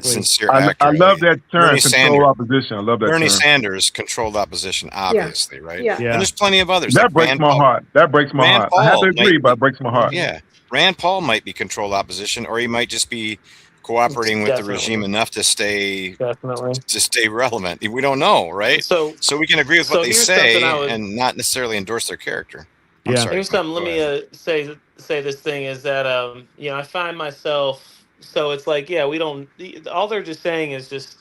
sincere I actor. love that term, Bernie control opposition. I love that Bernie term. Sanders controlled opposition, obviously, right? Yeah. And there's plenty of others. That like breaks Rand my Paul. heart. That breaks my Rand heart. I have to Paul agree, might but it be- breaks my heart. Yeah, Rand Paul might be controlled opposition, or he might just be cooperating with the regime enough to stay relevant. We don't know, right? So we can agree with what they here's say something I would- and not necessarily endorse their character. I'm Yeah. sorry. Here's something. Let Go me ahead. say this thing is that I find myself, so it's like, we don't. All they're just saying is just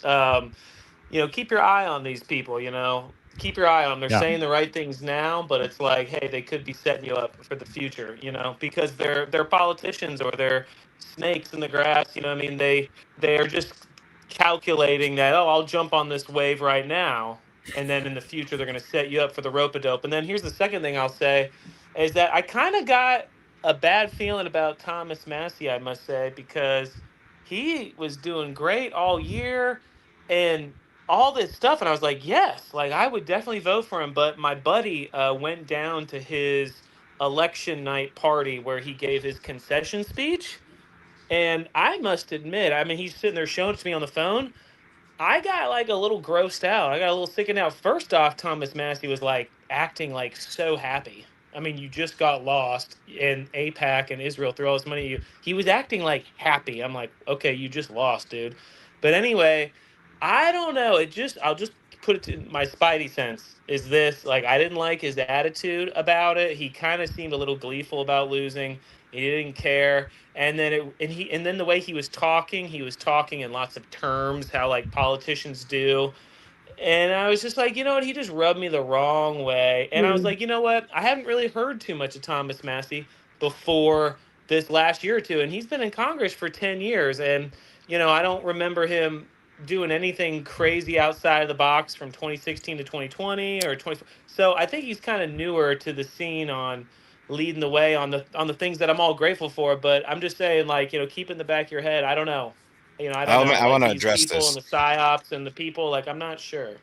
keep your eye on these people. Keep your eye on them. They're saying the right things now, but it's like, hey, they could be setting you up for the future. Because they're politicians, or they're snakes in the grass. They are just calculating that, I'll jump on this wave right now, and then in the future they're going to set you up for the rope-a-dope. And then here's the second thing I'll say is that I kind of got a bad feeling about Thomas Massey, I must say, because he was doing great all year and all this stuff. And I was like, yes, like I would definitely vote for him. But my buddy went down to his election night party where he gave his concession speech. And I must admit, I mean, he's sitting there showing it to me on the phone. I got like a little grossed out. I got a little sickened out. First off, Thomas Massey was like acting like so happy. I mean, you just got lost in APAC and Israel threw all this money at you. He was acting like happy. I'm like, okay, you just lost, dude. But anyway, I don't know. I'll just put it to my spidey sense. Is this like, I didn't like his attitude about it. He kind of seemed a little gleeful about losing. He didn't care. And then the way he was talking in lots of terms, how like politicians do. And I was just like, you know what? He just rubbed me the wrong way. And I was like, you know what? I haven't really heard too much of Thomas Massey before this last year or two. And he's been in Congress for 10 years. And, you know, I don't remember him doing anything crazy outside of the box from 2016 to 2020 or 20. So I think he's kind of newer to the scene on leading the way on the things that I'm all grateful for. But I'm just saying, like, you know, keep in the back of your head. I don't know. You know, I don't know. I Like want to these address people and this, the psyops and the people, like, I'm not sure.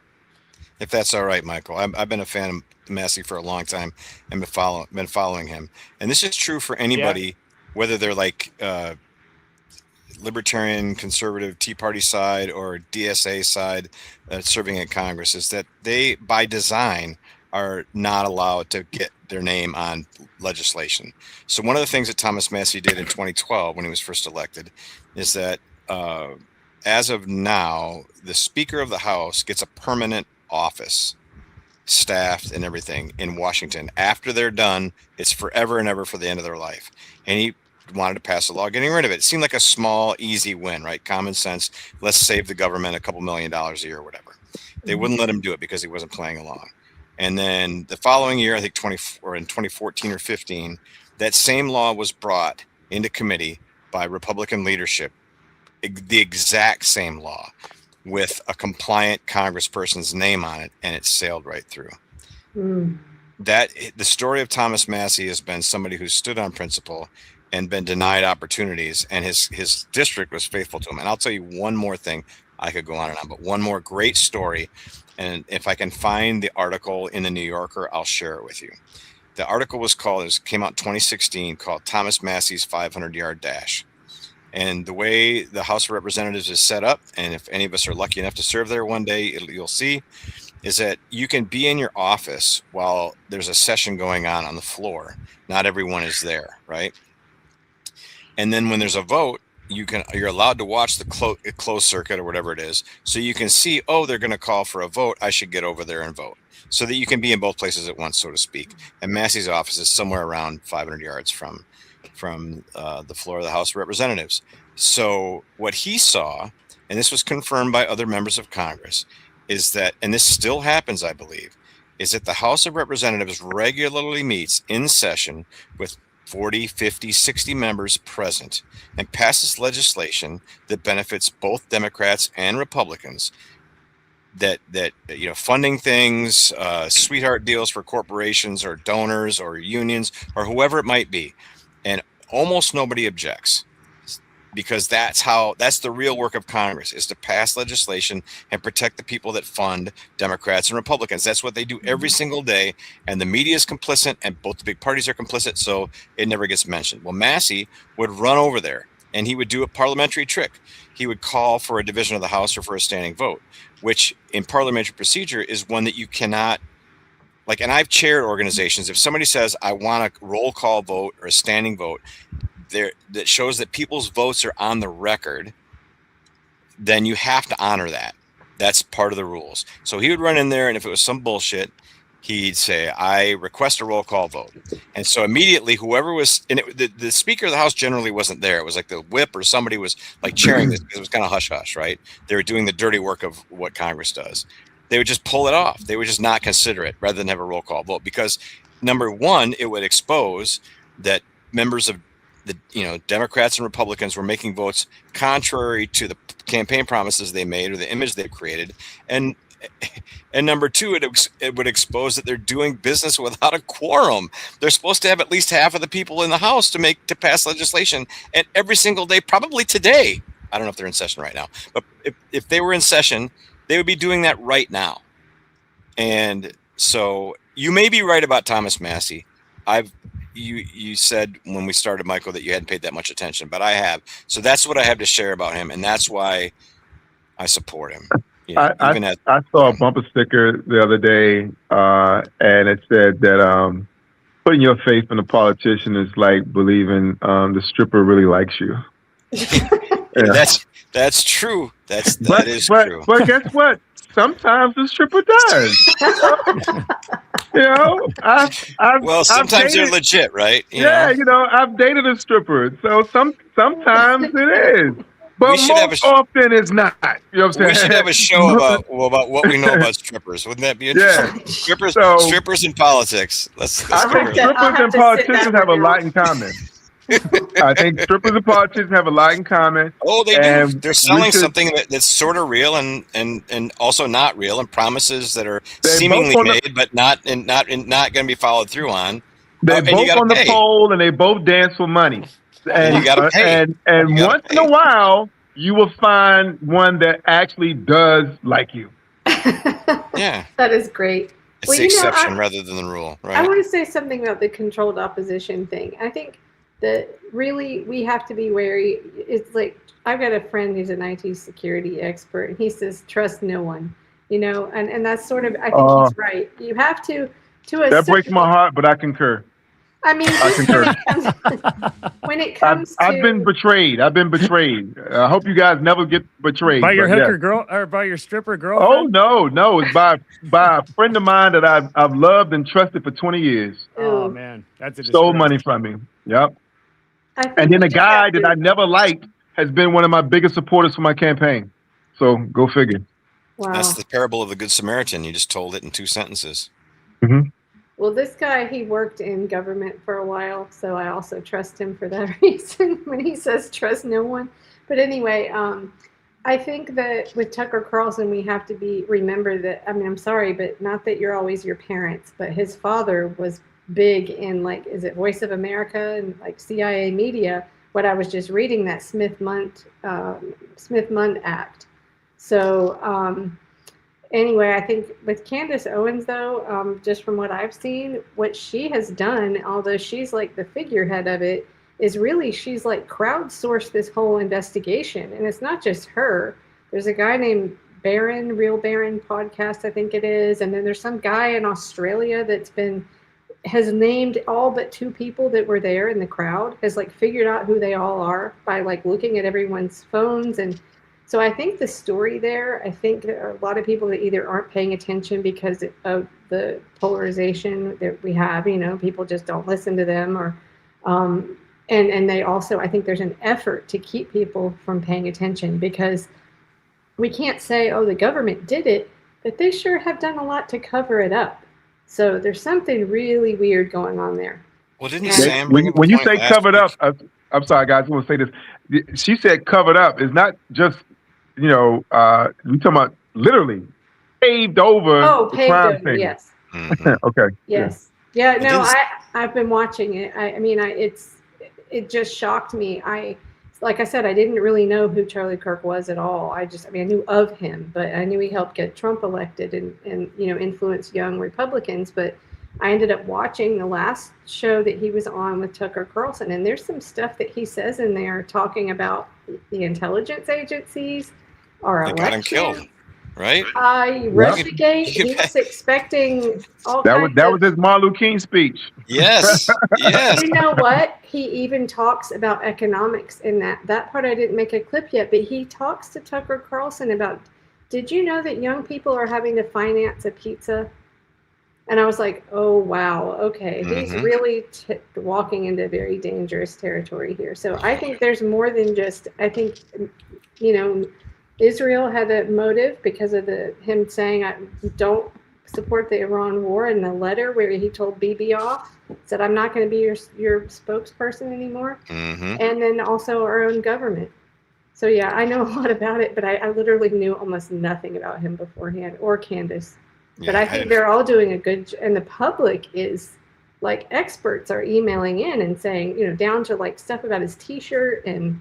if that's all right, Michael. I've been a fan of Massey for a long time and been following him. And this is true for Yeah. anybody, whether they're like libertarian, conservative, Tea Party side or DSA side serving in Congress, is that they, by design, are not allowed to get their name on legislation. So one of the things that Thomas Massey did in 2012 when he was first elected is that as of now, the Speaker of the House gets a permanent office, staffed and everything in Washington. After they're done, it's forever and ever for the end of their life. And he wanted to pass a law getting rid of it. It seemed like a small, easy win, right? Common sense. Let's save the government a couple $1 million a year or whatever. They wouldn't let him do it because he wasn't playing along. And then the following year, I think in 2014 or 15, that same law was brought into committee by Republican leadership, the exact same law with a compliant congressperson's name on it, and it sailed right through. That the story of Thomas Massey has been somebody who stood on principle and been denied opportunities, and his district was faithful to him. And I'll tell you one more thing. I could go on and on, but one more great story. And if I can find the article in the New Yorker, I'll share it with you. The article came out in 2016, called Thomas Massey's 500-yard dash. And the way the House of Representatives is set up, and if any of us are lucky enough to serve there one day, you'll see, is that you can be in your office while there's a session going on the floor. Not everyone is there, right? And then when there's a vote, you're allowed to watch the closed circuit or whatever it is, so you can see, oh, they're going to call for a vote. I should get over there and vote, so that you can be in both places at once, so to speak. And Massey's office is somewhere around 500 yards from the floor of the House of Representatives. So what he saw, and this was confirmed by other members of Congress, is that, and this still happens, I believe, is that the House of Representatives regularly meets in session with 40, 50, 60 members present and passes legislation that benefits both Democrats and Republicans, that funding things, sweetheart deals for corporations or donors or unions or whoever it might be. And almost nobody objects, because that's the real work of Congress, is to pass legislation and protect the people that fund Democrats and Republicans. That's what they do every single day. And the media is complicit, and both the big parties are complicit, so it never gets mentioned. Well, Massey would run over there, and he would do a parliamentary trick. He would call for a division of the House or for a standing vote, which in parliamentary procedure is one that you cannot, like, and I've chaired organizations. If somebody says, I want a roll call vote or a standing vote there that shows that people's votes are on the record, then you have to honor that. That's part of the rules. So he would run in there, and if it was some bullshit, he'd say, I request a roll call vote. And so immediately whoever was, and the Speaker of the House generally wasn't there. It was like the whip or somebody was like chairing this, because it was kind of hush-hush, right? They were doing the dirty work of what Congress does. They would just pull it off. They would just not consider it rather than have a roll call vote, because number one, it would expose that members of the Democrats and Republicans were making votes contrary to the campaign promises they made or the image they've created. And And number two, it would expose that they're doing business without a quorum. They're supposed to have at least half of the people in the House to pass legislation, and every single day, probably today. I don't know if they're in session right now, but if they were in session, they would be doing that right now. And so you may be right about Thomas Massey. You said when we started, Michael, that you hadn't paid that much attention, but I have. So that's what I have to share about him, and that's why I support him. You know, I saw a bumper sticker the other day, and it said that putting your faith in a politician is like believing the stripper really likes you. Yeah. That's true. That is true. But guess what? Sometimes the stripper does. You know, sometimes they're legit, right? You know, I've dated a stripper, so sometimes it is. But most often it's not. You know what I'm saying? We should have a show about what we know about strippers. Wouldn't that be interesting? Yeah. Strippers in politics. Let's I think strippers and politicians have a lot in common. I think strippers and politicians have a lot in common. Oh, they do. They're selling something that's sort of real and also not real, and promises that are seemingly made, but not going to be followed through on. They both on the pole, and they both dance for money. And you got to pay. And once in a while, you will find one that actually does like you. Yeah, that is great. It's the exception rather than the rule, right? I want to say something about the controlled opposition thing. I think that really we have to be wary. It's like, I've got a friend who's an IT security expert, and he says, trust no one, you know, and that's sort of, I think he's right. You have to that breaks my heart, but I concur. I mean, I concur. When it comes to... I've been betrayed. I hope you guys never get betrayed. By your hooker girl, or by your stripper girlfriend? Oh, no. It's by a friend of mine that I've loved and trusted for 20 years. Oh, man. That's a stole money from me. Yep. And then a guy that I never liked has been one of my biggest supporters for my campaign. So go figure. Wow. That's the parable of the Good Samaritan. You just told it in 2 sentences. Mm-hmm. Well, this guy, he worked in government for a while, so I also trust him for that reason when he says trust no one. But anyway, I think that with Tucker Carlson, we have to remember that, I mean, I'm sorry, but not that you're always your parents, but his father was big in, like, is it Voice of America and like CIA media? What I was just reading, that Smith-Mundt Act. So, anyway, I think with Candace Owens, though, just from what I've seen, what she has done, although she's like the figurehead of it, is really she's like crowdsourced this whole investigation. And it's not just her. There's a guy named Barron, Real Barron podcast, I think it is. And then there's some guy in Australia has named all but 2 people that were there in the crowd, has like figured out who they all are by like looking at everyone's phones. And so I think the story there, I think there are a lot of people that either aren't paying attention because of the polarization that we have, you know, people just don't listen to them, or, and they also, I think there's an effort to keep people from paying attention, because we can't say, oh, the government did it, but they sure have done a lot to cover it up. So there's something really weird going on there. Well, didn't Sam when you say covered up, I'm sorry, guys, I want to say this. She said covered up. It's not just, you know, we talking about literally paved over. Oh, paved over, thing. Yes. Mm-hmm. Okay. Yes. Yeah. No, I've been watching it. I mean, it just shocked me. Like I said, I didn't really know who Charlie Kirk was at all. I knew of him, but I knew he helped get Trump elected and you know, influence young Republicans. But I ended up watching the last show that he was on with Tucker Carlson, and there's some stuff that he says in there talking about the intelligence agencies, our election. Got him killed, right? Russiagate. He was expecting all that was his Martin Luther King speech. Yes. Yes. You know what? He even talks about economics in that part. I didn't make a clip yet, but he talks to Tucker Carlson about, did you know that young people are having to finance a pizza? And I was like, oh, wow. Okay. Mm-hmm. He's really walking into very dangerous territory here. So I think there's more than just, I think, you know, Israel had a motive because of him saying, I don't support the Iran war, in the letter where he told Bibi off, said, I'm not going to be your spokesperson anymore. Mm-hmm. And then also our own government. So yeah, I know a lot about it, but I literally knew almost nothing about him beforehand, or Candace. But I think they're all doing a good, and the public is like, experts are emailing in and saying, down to like stuff about his T-shirt and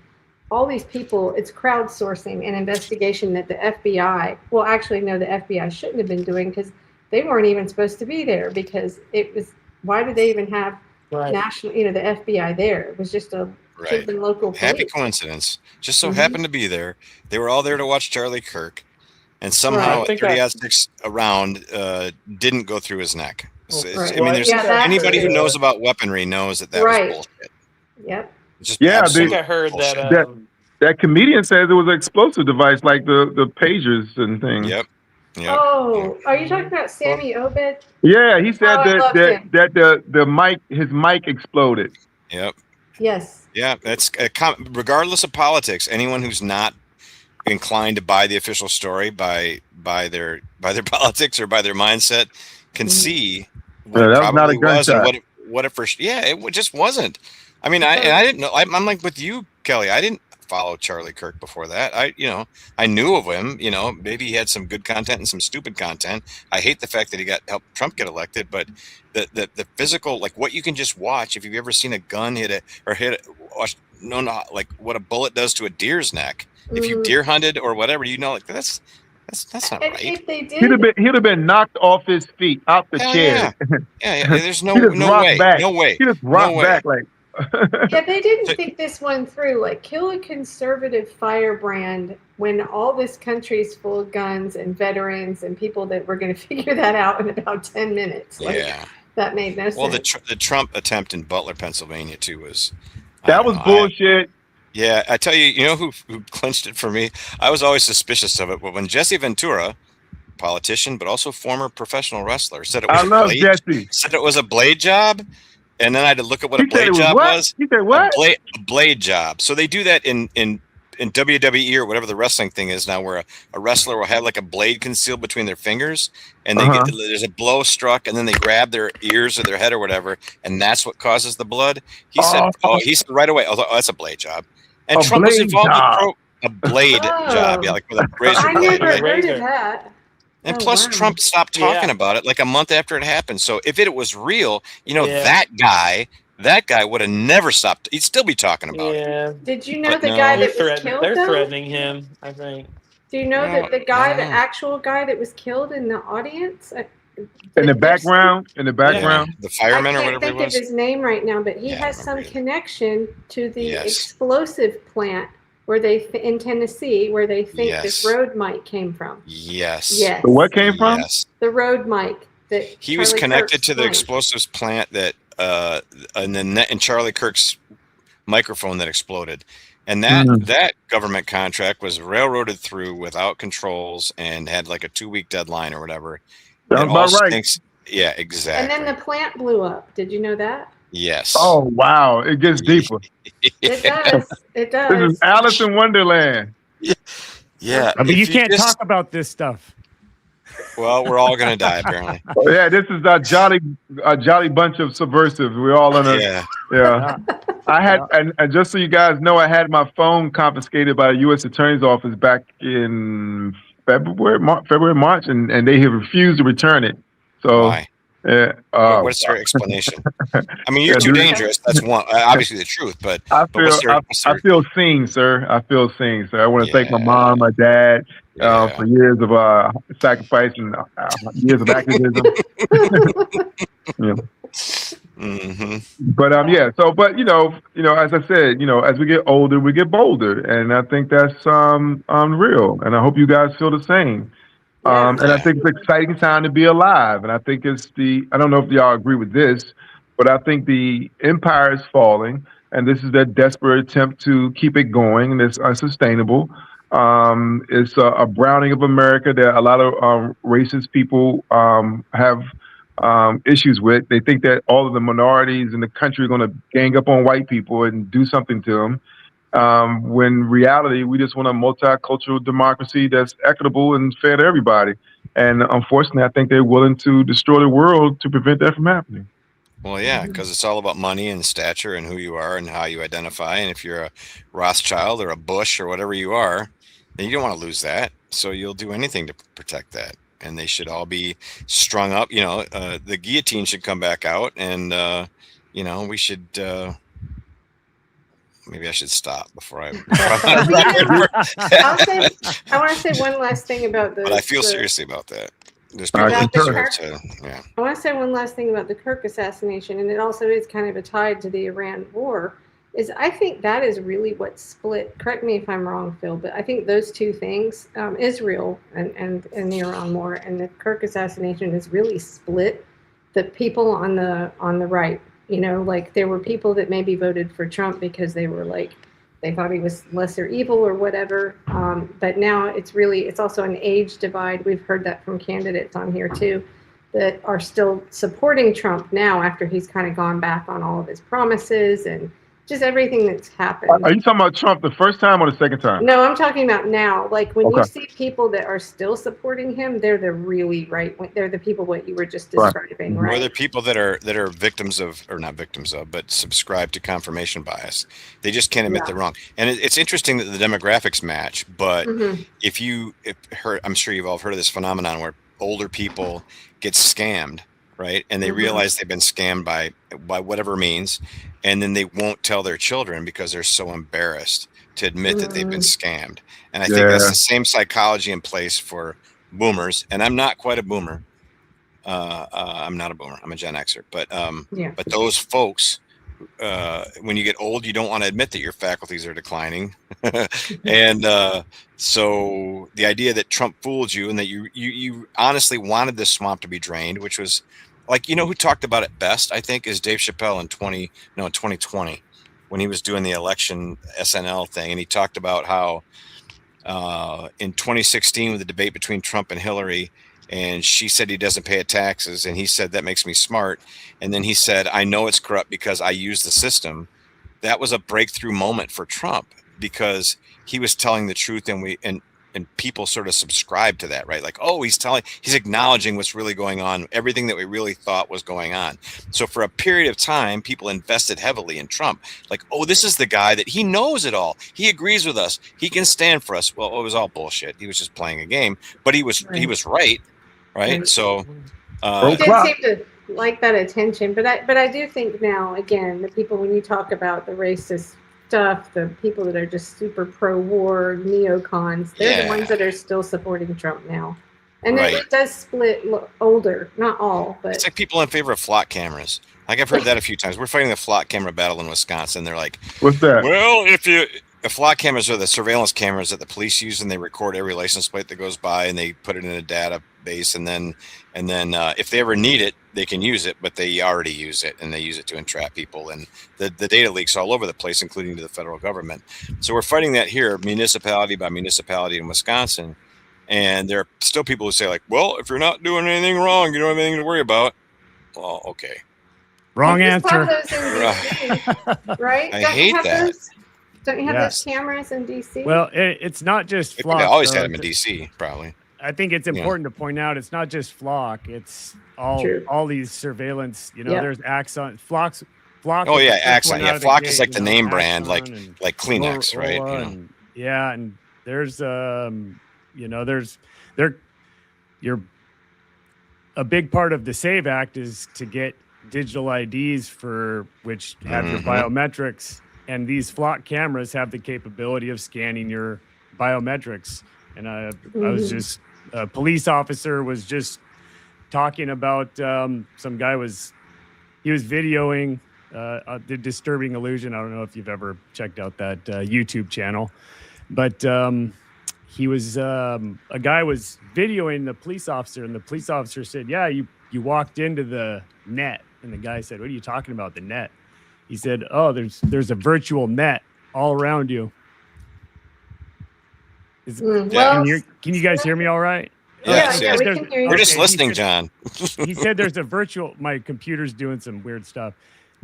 all these people. It's crowdsourcing an investigation that the FBI, well, actually, no, the FBI shouldn't have been doing, because they weren't even supposed to be there, because it was, why did they even have national, the FBI there? It was just a local police. Happy coincidence. Just so happened to be there. They were all there to watch Charlie Kirk, and somehow 30-06 around didn't go through his neck. So I mean, there's anybody who knows about weaponry knows that was bullshit. Yep. I think I heard that. That comedian says it was an explosive device, like the pagers and things. Yep. Oh, are you talking about Sammy Obed? Yeah, he said that his mic exploded. Yep. Yes. Yeah, that's regardless of politics. Anyone who's not inclined to buy the official story by their politics or by their mindset can see what it probably was and what it first. Yeah, it just wasn't. I mean, I didn't know. I'm like with you, Kelly. I didn't follow Charlie Kirk before that. I knew of him. Maybe he had some good content and some stupid content. I hate the fact that he helped Trump get elected, but the physical, like what you can just watch. If you've ever seen a gun like what a bullet does to a deer's neck. If you deer hunted or whatever, like that's not right. If they did, he'd have been knocked off his feet, out the chair. Yeah. There's no way. No way. He just rocked back like. Yeah, they didn't think this one through. Like, kill a conservative firebrand when all this country's full of guns and veterans and people that were going to figure that out in about 10 minutes. Like, that made no sense. Well, the Trump attempt in Butler, Pennsylvania, too, was bullshit. Yeah, I tell you, who clinched it for me? I was always suspicious of it, but when Jesse Ventura, politician but also former professional wrestler, said it was a blade job. And then I had to look at what a blade job was. He said what? A blade job. So they do that in WWE or whatever the wrestling thing is now, where a wrestler will have like a blade concealed between their fingers, and there's a blow struck, and then they grab their ears or their head or whatever, and that's what causes the blood. He said right away, oh, that's a blade job. And Trump was involved with a blade job, like with a razor blade. I never heard of that. And plus, Trump stopped talking about it like a month after it happened. So if it was real, that guy would have never stopped. He'd still be talking about it. Did you know the guy that was killed? They're threatening him, I think. Do you know that the actual guy that was killed in the audience? In the background? The fireman or whatever it was? I can't think of his name right now, but he has some connection to the explosive plant in Tennessee, where they think this road mic came from. Yes. Yes. The what came from? Yes. The road mic that he was connected to the explosives plant that and Charlie Kirk's microphone that exploded. And that government contract was railroaded through without controls and had like a 2-week deadline or whatever. Sounds about right. Yeah, exactly. And then the plant blew up. Did you know that? Yes. Oh, wow. It gets deeper. It does. It does. This is Alice in Wonderland. Yeah. I mean, you can't talk about this stuff. Well, we're all going to die, apparently. Yeah, this is a jolly bunch of subversives. We're all in a... Yeah. I had, and just so you guys know, I had my phone confiscated by the U.S. Attorney's Office back in February, March, and they have refused to return it. So... Why? What's their explanation? I mean, you're too dangerous. That's one, obviously the truth. But I feel seen, sir. I feel seen, sir. I want to thank my mom, my dad, for years of sacrifice and years of activism. But So, but as I said, as we get older, we get bolder, and I think that's real. And I hope you guys feel the same. And I think it's an exciting time to be alive. And I think I don't know if y'all agree with this, but I think the empire is falling, and this is their desperate attempt to keep it going, and it's unsustainable. It's a browning of America that a lot of racist people have issues with. They think that all of the minorities in the country are going to gang up on white people and do something to them. When in reality, we just want a multicultural democracy that's equitable and fair to everybody. And unfortunately, I think they're willing to destroy the world to prevent that from happening. Well, yeah, because it's all about money and stature and who you are and how you identify. And if you're a Rothschild or a Bush or whatever you are, then you don't want to lose that. So you'll do anything to protect that. And they should all be strung up. The guillotine should come back out, and we should. Maybe I should stop before I. I want to say one last thing about But I feel seriously about that. There's All people right, that sure. deserve to. Yeah. I want to say one last thing about the Kirk assassination, and it also is kind of a tied to the Iran war, is I think that is really what split, correct me if I'm wrong, Phil, but I think those two things, Israel and the Iran war and the Kirk assassination has really split the people on the right. Like there were people that maybe voted for Trump because they were like, they thought he was lesser evil or whatever. But now it's also an age divide. We've heard that from candidates on here too, that are still supporting Trump now after he's kind of gone back on all of his promises and just everything that's happened. Are you talking about Trump the first time or the second time? No, I'm talking about now. Like when you Okay. see people that are still supporting him, they're the really right. They're the people what you were just describing, Or right? they're people that are victims of, or not victims of, but subscribe to confirmation bias. They just can't admit Yeah. they're wrong. And it's interesting that the demographics match. But Mhm. I'm sure you've all heard of this phenomenon where older people get scammed, right? And they Mhm. realize they've been scammed by whatever means, and then they won't tell their children because they're so embarrassed to admit that they've been scammed. And I think that's Yeah. the same psychology in place for boomers. And I'm not quite a boomer. I'm not a boomer. I'm a Gen Xer. But Yeah. but those folks, when you get old, you don't want to admit that your faculties are declining. And so the idea that Trump fooled you and that you honestly wanted this swamp to be drained, which was like, who talked about it best, I think, is Dave Chappelle in 2020 when he was doing the election SNL thing. And he talked about how in 2016 with the debate between Trump and Hillary, and she said he doesn't pay taxes, and he said that makes me smart, and then he said I know it's corrupt because I use the system. That was a breakthrough moment for Trump because he was telling the truth, and people sort of subscribed to that, right? Like, oh, he's acknowledging what's really going on, everything that we really thought was going on. So for a period of time, people invested heavily in Trump. Like, oh, this is the guy that he knows it all. He agrees with us. He can stand for us. Well, it was all bullshit. He was just playing a game, but he was right. Right. So He did seem to like that attention, but I do think now, again, the people, when you talk about the racist stuff, the people that are just super pro-war neocons, they're the ones that are still supporting Trump now. And it does split older, not all, but it's like people in favor of flock cameras. Like I've heard that a few times. We're fighting the flock camera battle in Wisconsin. They're like, what's that? Well, if flock cameras are the surveillance cameras that the police use, and they record every license plate that goes by, and they put it in a database, and then if they ever need it, they can use it, but they already use it, and they use it to entrap people, and the data leaks all over the place, including to the federal government. So we're fighting that here, municipality by municipality in Wisconsin, and there are still people who say like, well, if you're not doing anything wrong, you don't have anything to worry about. Well, okay. Wrong just answer. have those in DC, right? I Don't you hate have that. Don't you have Yes. those cameras in DC? Well, it's not just They flock. always though. had them in DC, probably. I think it's important to point out it's not just flock. It's all these surveillance. There's Axon, Flock. Oh is yeah, the first Axon. one Yeah, out of the Flock gate, is like the name brand, Axon and like Kleenex, right? Motorola and, yeah, and there's you're a big part of the SAVE Act is to get digital IDs for which have your biometrics, and these flock cameras have the capability of scanning your biometrics. And I was just a police officer was just talking about some guy was videoing the Disturbing Illusion. I don't know if you've ever checked out that YouTube channel, but he was a guy was videoing the police officer, and the police officer said, yeah, you walked into the net. And the guy said, what are you talking about, the net? He said, oh, there's a virtual net all around you. Can you guys hear me all right? Yes, we can hear you. We're just listening, John. He said there's a virtual, my computer's doing some weird stuff.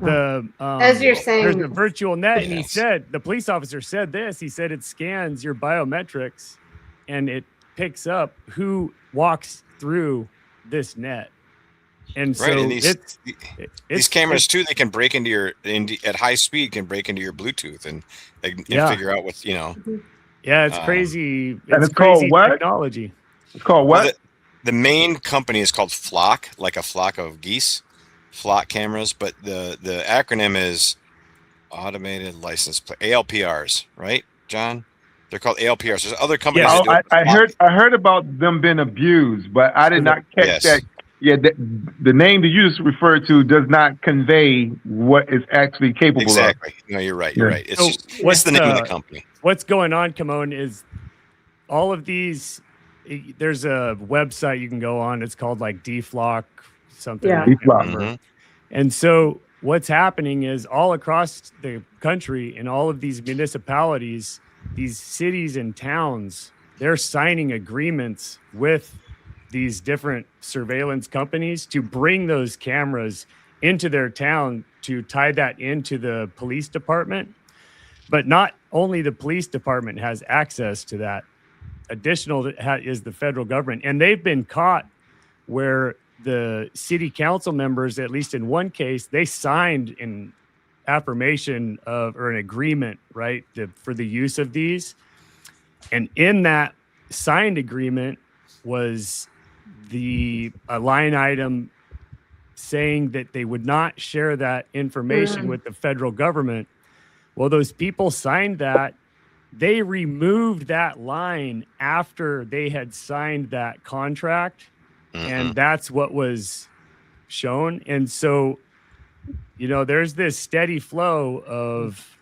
As you're saying, there's a virtual net, and he said, the police officer said this, he said it scans your biometrics and it picks up who walks through this net. And Right, and so these cameras too, they can break into your at high speed, can break into your Bluetooth and they can figure out what's Yeah, it's crazy. And It's it's called crazy what? technology. It's called Well, what? the main company is called Flock, like a flock of geese, Flock cameras, but the acronym is Automated License Plate, ALPRs, right, John? They're called ALPRs. There's other companies Yes. that do it. I heard about them being abused, but I did not catch that. Yes. Yeah, the name that you just referred to does not convey what it's actually capable Exactly. No, you're right. You're right. It's So just it's the name of the company. What's going on, Kymone, is all of these. There's a website you can go on. It's called like DFlock something. Yeah. I can't DFlock. remember. And so what's happening is all across the country in all of these municipalities, these cities and towns, they're signing agreements with these different surveillance companies to bring those cameras into their town to tie that into the police department. But not only the police department has access to that. Additional is the federal government. And they've been caught where the city council members, at least in one case, they signed an affirmation of or an agreement, right, for the use of these. And in that signed agreement was a line item saying that they would not share that information with the federal government. Well, those people signed that. They removed that line after they had signed that contract. And that's what was shown. And so, there's this steady flow of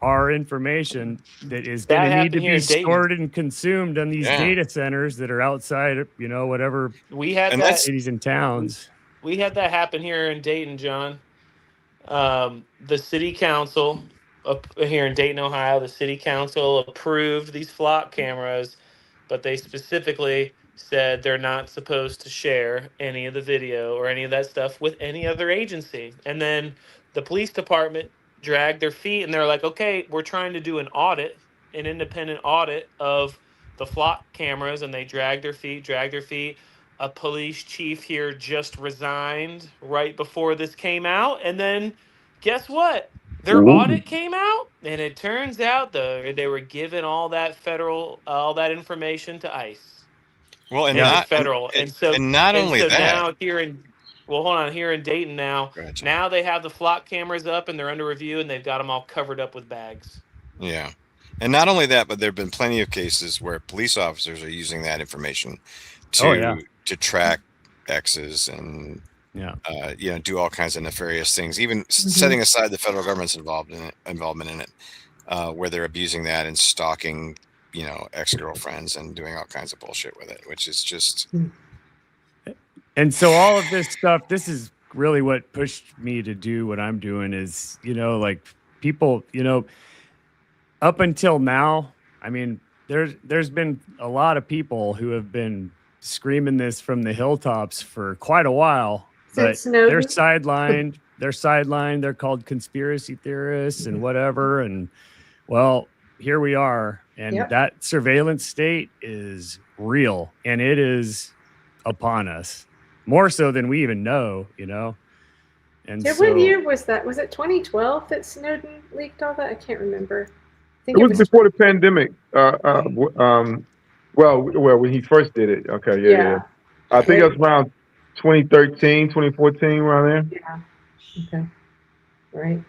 our information that is going to need to be stored and consumed on these data centers that are outside, whatever We had And that. that's- cities and towns. We had that happen here in Dayton, John. The city council here in Dayton, Ohio, the city council approved these flock cameras, but they specifically said they're not supposed to share any of the video or any of that stuff with any other agency. And then the police department dragged their feet and they're like, okay, we're trying to do an independent audit of the flock cameras. And they dragged their feet. A police chief here just resigned right before this came out. And then guess what? Their audit came out, and it turns out they were giving all that information to ICE. Well, and They were not federal, and not only that. now here in Dayton now, Go ahead, John. now they have the flock cameras up and they're under review, and they've got them all covered up with bags. Yeah. And not only that, but there have been plenty of cases where police officers are using that information to track X's and do all kinds of nefarious things, even setting aside the federal government's involvement in it, where they're abusing that and stalking, ex-girlfriends and doing all kinds of bullshit with it, which is just. And so all of this stuff, this is really what pushed me to do what I'm doing is, like people, up until now, I mean, there's been a lot of people who have been screaming this from the hilltops for quite a while, but they're sidelined. They're called conspiracy theorists and whatever. And well, here we are. And that surveillance state is real and it is upon us more so than we even know, And what year was that? Was it 2012 that Snowden leaked all that? I can't remember. I think it was before the pandemic. Well, when he first did it. Okay, yeah. I think it was around 2013, 2014, around there. Yeah. Okay. Right.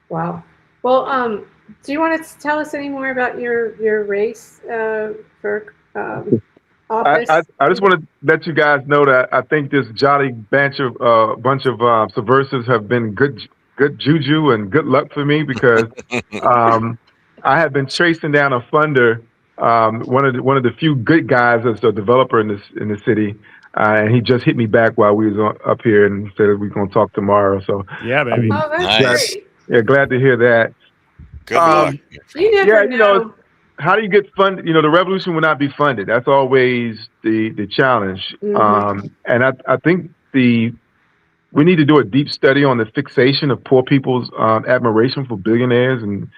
Wow. Well, do you want to tell us any more about your race for office? I just want to let you guys know that I think this jolly bunch of subversives have been good juju and good luck for me because I have been chasing down a funder, one of the few good guys that's a developer in the city, and he just hit me back while we was up here and said we're gonna talk tomorrow. So yeah, baby. Oh, that's great. Yeah, glad to hear that. Good luck. You never know. How do you get funded? The revolution will not be funded. That's always the challenge. And I think we need to do a deep study on the fixation of poor people's admiration for billionaires and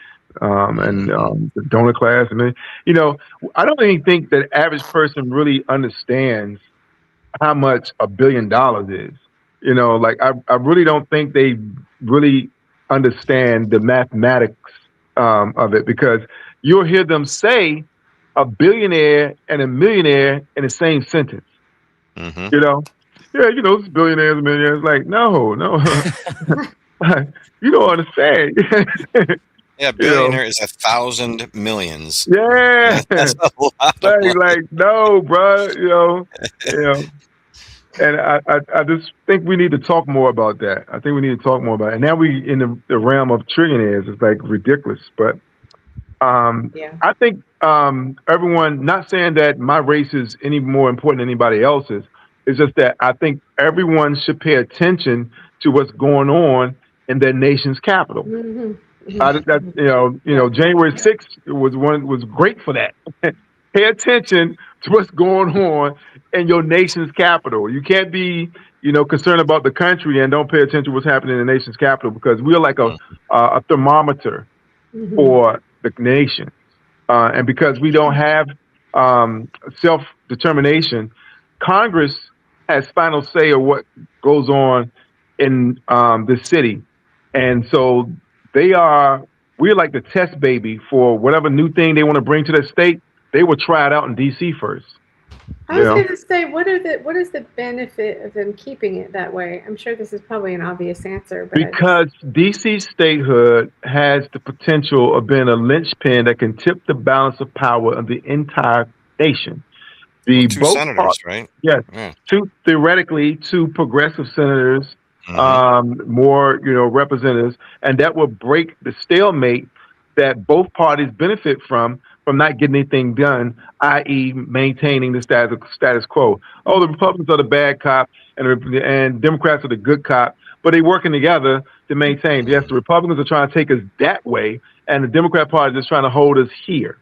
the donor class. And I don't even think that average person really understands how much $1 billion is. You know, like I really don't think they really understand the mathematics of it, because you'll hear them say a billionaire and a millionaire in the same sentence. Mm-hmm. You know, yeah, you know, billionaires and millionaires. Like, no, you don't understand. Yeah, You know, billionaire is 1,000 millions. yeah, That's a lot of money. like no, bro. You know. And I just think we need to talk more about that. I think we need to talk more about it. And now we in the realm of trillionaires. It's like ridiculous. But Yeah. I think everyone, not saying that my race is any more important than anybody else's. It's just that I think everyone should pay attention to what's going on in their nation's capital. Mm-hmm. January 6th was great for that. Pay attention to what's going on in your nation's capital. You can't be, concerned about the country and don't pay attention to what's happening in the nation's capital, because we're like a thermometer for the nation. And because we don't have self-determination, Congress has final say of what goes on in the city. And so we're like the test baby for whatever new thing they want to bring to the state. They will try it out in D.C. first. I was going to say, what is the benefit of them keeping it that way? I'm sure this is probably an obvious answer, but because D.C. statehood has the potential of being a linchpin that can tip the balance of power of the entire nation. Two senators, right? Yes, yeah. Theoretically, two progressive senators, more representatives, and that will break the stalemate that both parties benefit from not getting anything done, i.e. maintaining the status quo. Oh, the Republicans are the bad cop and Democrats are the good cop, but they're working together to maintain. Yes, the Republicans are trying to take us that way, and the Democrat Party is just trying to hold us here,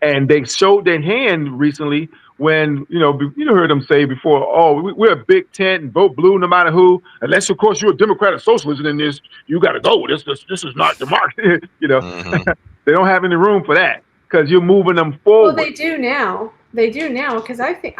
and they showed their hand recently when, heard them say before, oh, we're a big tent and vote blue no matter who, unless, of course, you're a Democrat or socialist in this, you got to go. This is not democracy. They don't have any room for that because you're moving them forward. Well, they do now. Because I think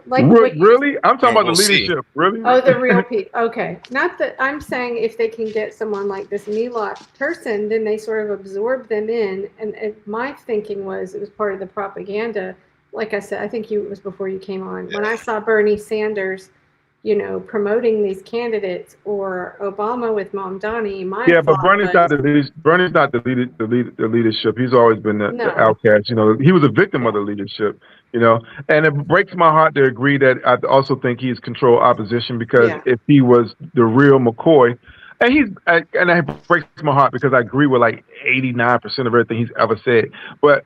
like really? I'm talking about the leadership. Really? Oh, the real people. Okay, not that I'm saying if they can get someone like this Milot person, then they sort of absorb them in. And my thinking was it was part of the propaganda. Like I said, I think it was before you came on. When I saw Bernie Sanders, promoting these candidates, or Obama with Mamdani, but Bernie's not the leadership. He's always been the outcast. He was a victim of the leadership. And it breaks my heart to agree that I also think he's controlled opposition, because if he was the real McCoy, and it breaks my heart because I agree with like 89% of everything he's ever said, but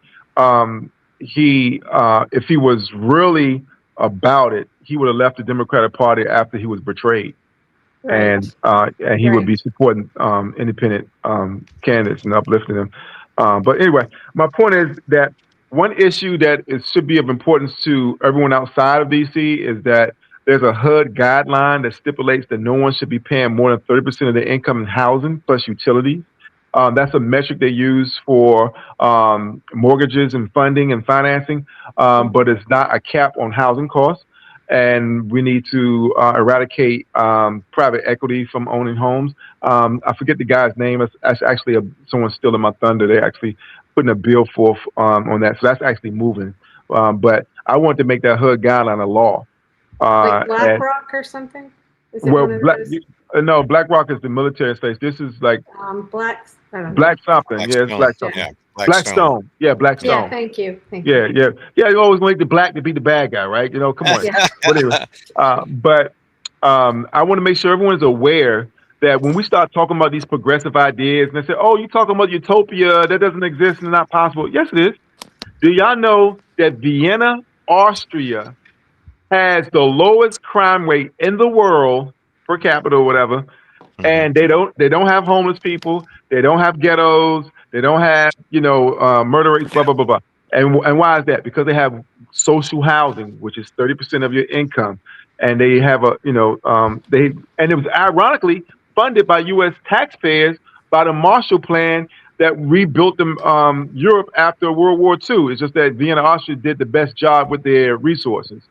if he was really about it, he would have left the Democratic Party after he was betrayed, and he would be supporting independent candidates and uplifting them. But anyway, my point is that one issue that should be of importance to everyone outside of DC is that there's a HUD guideline that stipulates that no one should be paying more than 30% of their income in housing plus utilities. That's a metric they use for mortgages and funding and financing, but it's not a cap on housing costs. And we need to eradicate private equity from owning homes. I forget the guy's name. It's actually someone stealing my thunder. They're actually putting a bill forth on that. So that's actually moving. But I want to make that HUD guideline a law. Like BlackRock or something? Is it no, BlackRock is the military space. This is like Black something. Yeah, it's Black something. Yeah. Blackstone. Yeah, Blackstone. Yeah, thank you. Yeah. You always want the black to be the bad guy, right? Come on. Whatever. But I want to make sure everyone's aware that when we start talking about these progressive ideas, and they say, "Oh, you're talking about utopia that doesn't exist and not possible." Yes, it is. Do y'all know that Vienna, Austria, has the lowest crime rate in the world per capita or whatever, and they don't have homeless people, they don't have ghettos, they don't have murder rates, blah blah blah blah. And why is that? Because they have social housing, which is 30% of your income, and they have and it was ironically funded by U.S. taxpayers by the Marshall Plan that rebuilt them Europe after World War II. It's just that Vienna, Austria did the best job with their resources.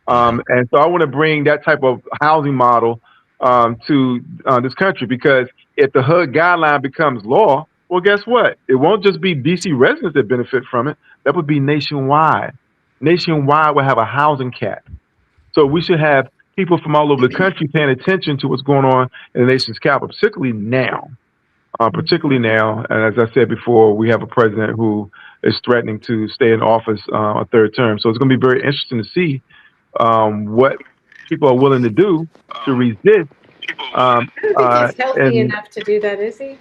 And so I want to bring that type of housing model to this country, because if the HUD guideline becomes law, well, guess what? It won't just be DC residents that benefit from it. That would be nationwide. Nationwide, we'll have a housing cap. So we should have people from all over the country paying attention to what's going on in the nation's capital, particularly now. And as I said before, we have a president who is threatening to stay in office a third term. So it's going to be very interesting to see what people are willing to do to resist. I don't think he's healthy enough to do that, is he?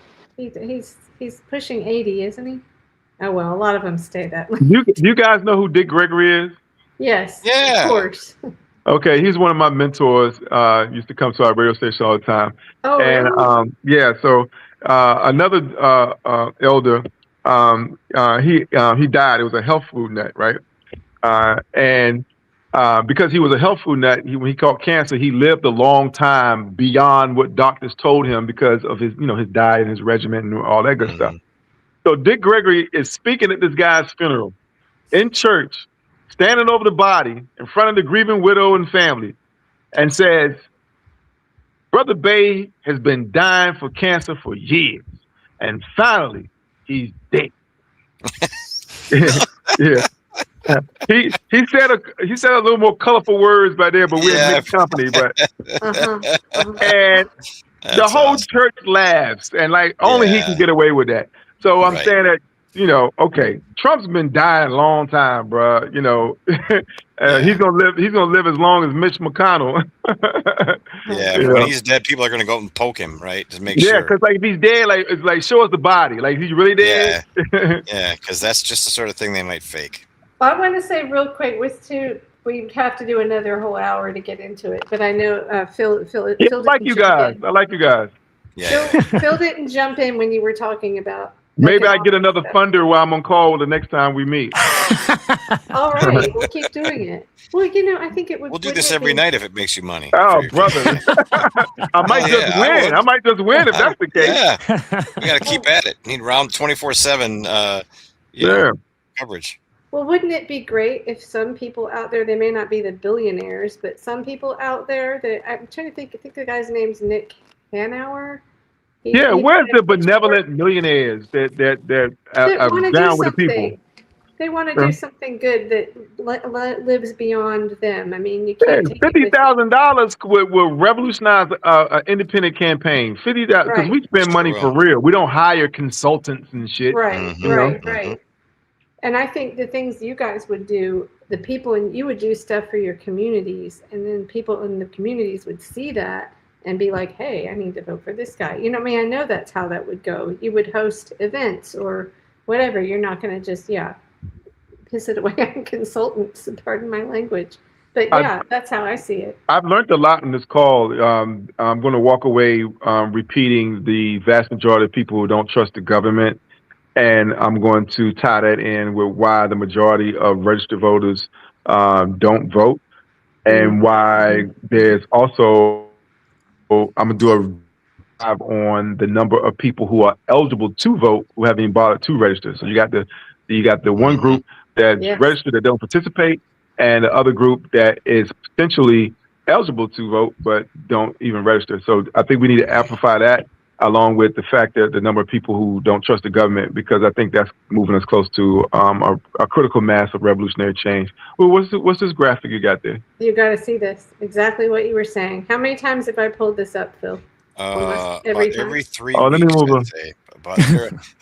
He's pushing 80, isn't he? Oh, well, a lot of them stay that way. You guys know who Dick Gregory is? Yes, Yeah. of course. Okay, he's one of my mentors. Used to come to our radio station all the time. Oh, And really? so another elder, he died. It was a health food nut, right? And because he was a health food nut, when he caught cancer, he lived a long time beyond what doctors told him because of his diet and his regimen and all that good stuff. So Dick Gregory is speaking at this guy's funeral in church, standing over the body in front of the grieving widow and family, and says, Brother Bay has been dying for cancer for years, and finally he's dead. Yeah. He said a little more colorful words by there, but we're in mixed company. But and the whole church laughs, and like only he can get away with that. So I'm saying that, okay, Trump's been dying a long time, bro. He's gonna live as long as Mitch McConnell. When he's dead, people are gonna go and poke him, right? Just make sure. Yeah, because like if he's dead, it's like show us the body. Like he's really dead. Yeah, because that's just the sort of thing they might fake. Well, I want to say real quick, we'd have to do another whole hour to get into it, but I know Phil. I like you guys. Yeah. Phil didn't jump in when you were talking about. Maybe I get another funder while I'm on call the next time we meet. All right, we'll keep doing it. Well, I think it would. We'll do this every night if it makes you money. Oh, brother. I might just win. I might just win if that's the case. Yeah. We got to keep at it. Need round 24/7 coverage. Well, wouldn't it be great if some people out there, they may not be the billionaires, but some people out there that I'm trying to think. I think the guy's name's Nick Hanauer. Where's the benevolent millionaires that are down with the people? They want to do something good that lives beyond them. I mean, you can't. $50,000 will revolutionize an independent campaign. $50,000 because we spend money for real. We don't hire consultants and shit. Right, right. And I think the things you guys would do, you would do stuff for your communities, and then people in the communities would see that and be like, hey, I need to vote for this guy. I know that's how that would go. You would host events or whatever. You're not going to just, piss it away on consultants, pardon my language. But that's how I see it. I've learned a lot in this call. I'm going to walk away repeating the vast majority of people who don't trust the government. And I'm going to tie that in with why the majority of registered voters don't vote, and why there's also, I'm going to do a dive on the number of people who are eligible to vote who haven't even bothered to register. So you got the one group that's registered that don't participate, and the other group that is potentially eligible to vote but don't even register. So I think we need to amplify that, along with the fact that the number of people who don't trust the government, because I think that's moving us close to a critical mass of revolutionary change. Well, what's this graphic you got there? You got to see this. Exactly what you were saying. How many times have I pulled this up, Phil? Every 3 let me weeks, move on.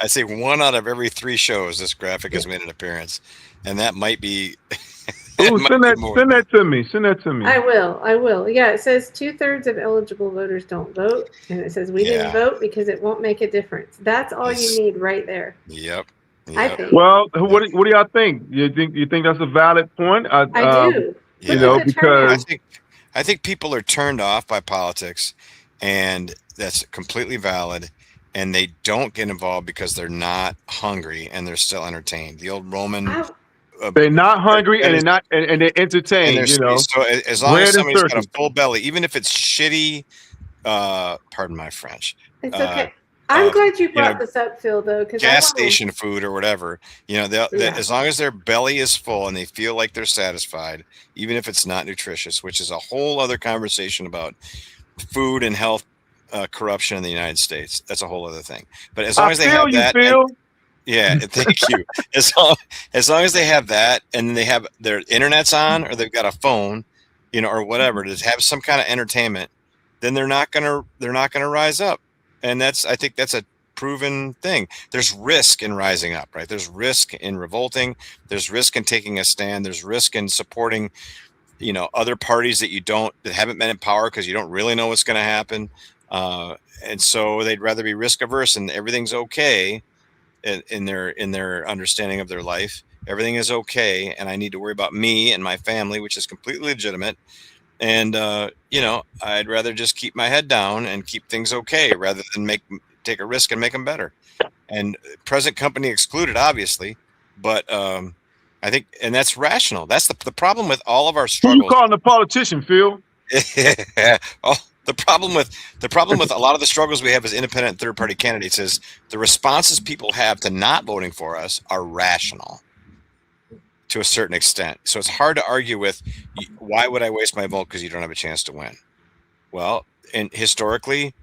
I'd say 1 out of every 3 shows this graphic has made an appearance, and that might be. Ooh, send that to me. Send that to me. I will. Yeah, it says 2/3 of eligible voters don't vote, and it says we didn't vote because it won't make a difference. That's all you need right there. Yep. I think. Well, what do y'all think? You think that's a valid point? I do. Because I think people are turned off by politics, and that's completely valid. And they don't get involved because they're not hungry and they're still entertained. The old Roman. They're not hungry and they're not, and they're entertained. So as long as somebody's got a full belly, even if it's shitty, pardon my French. It's okay. I'm glad you brought this up, Phil, though, because gas station food or whatever, Yeah. as long as their belly is full and they feel like they're satisfied, even if it's not nutritious, which is a whole other conversation about food and health corruption in the United States. That's a whole other thing. But as long as they have that, yeah, thank you. As long as they have that, and they have their internet's on, or they've got a phone, or whatever, to have some kind of entertainment, then they're not gonna rise up. And I think that's a proven thing. There's risk in rising up, right? There's risk in revolting. There's risk in taking a stand. There's risk in supporting, other parties that haven't been in power, because you don't really know what's going to happen. And so they'd rather be risk averse, and everything's okay in their understanding of their life. Everything is okay, and I need to worry about me and my family, which is completely legitimate. And I'd rather just keep my head down and keep things okay, rather than take a risk and make them better. And present company excluded, obviously, but I think, and that's rational. That's the problem with all of our struggles. Who you calling a politician, Phil? Oh, the problem with a lot of the struggles we have as independent and third-party candidates is the responses people have to not voting for us are rational to a certain extent. So it's hard to argue with, why would I waste my vote because you don't have a chance to win? Well, and historically,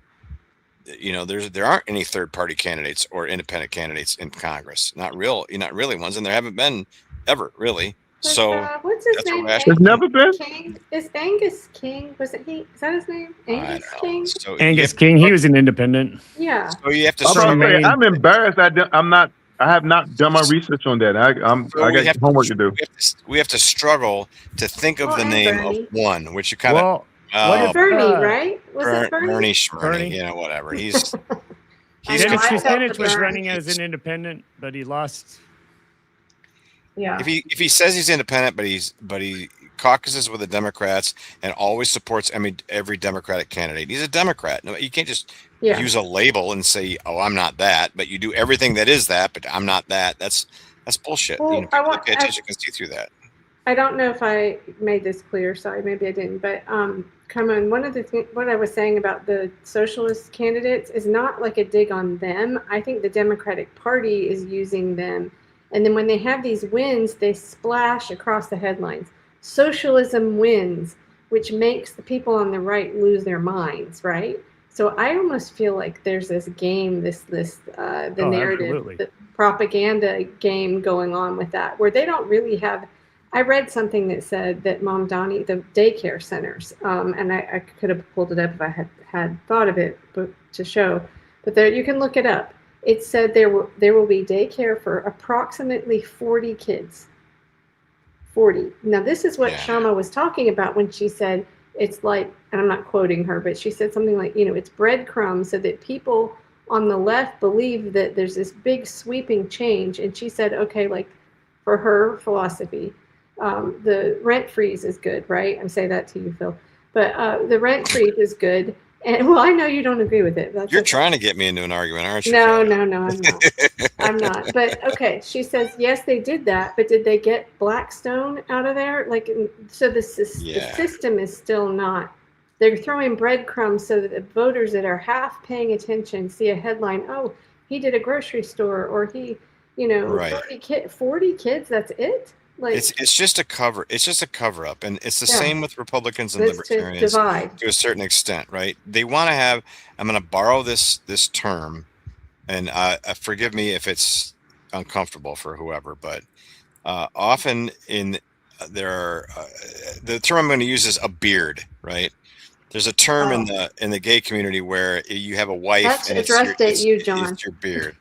there aren't any third-party candidates or independent candidates in Congress. Not really ones, and there haven't been ever, really. So what's his name? There's never been. King? Is Angus King? Was it he? Is that his name? Angus King? So Angus King, he was an independent. Yeah. So you have to I'm embarrassed. I have not done my research on that. I got homework to do. We have to struggle to think of the name of one, which you kind of. Bernie, right? Was it Bernie? Bernie Schmurny, whatever. He's Dennis Kucinich was running as an independent, but he lost. Yeah. If he says he's independent, but he caucuses with the Democrats and always supports every Democratic candidate, he's a Democrat. No, you can't just use a label and say, "Oh, I'm not that," but you do everything that is that, but I'm not that. That's bullshit. Well, People that pay attention can see through that. I don't know if I made this clear. Sorry, maybe I didn't. But Kymone, what I was saying about the socialist candidates is not like a dig on them. I think the Democratic Party is using them. And then when they have these wins, they splash across the headlines. Socialism wins, which makes the people on the right lose their minds, right? So I almost feel like there's this game, the narrative, absolutely. the propaganda game going on with that, where they don't really have. I read something that said that the daycare centers, and I could have pulled it up if I had thought of it, but to show, but there you can look it up. It said there will be daycare for approximately 40 kids. 40. Now this is what Shama was talking about when she said it's like, and I'm not quoting her, but she said something like, it's breadcrumbs so that people on the left believe that there's this big sweeping change. And she said, okay, like for her philosophy, the rent freeze is good, right? I'm saying that to you, Phil. But the rent freeze is good. And well, I know you don't agree with it. You're trying to get me into an argument, aren't you? No, I'm not. I'm not. But okay, she says, yes, they did that, but did they get Blackstone out of there? So the system is still not. They're throwing breadcrumbs so that the voters that are half paying attention see a headline, oh, he did a grocery store, or he, 40 kids, that's it? It's just a cover. It's just a cover up, and it's the same with Republicans and Libertarians to a certain extent, right? They want to have. I'm going to borrow this term, and forgive me if it's uncomfortable for whoever, but often the term I'm going to use is a beard, right? There's a term in the gay community where you have a wife. That's and addressed at you, John. It's your beard.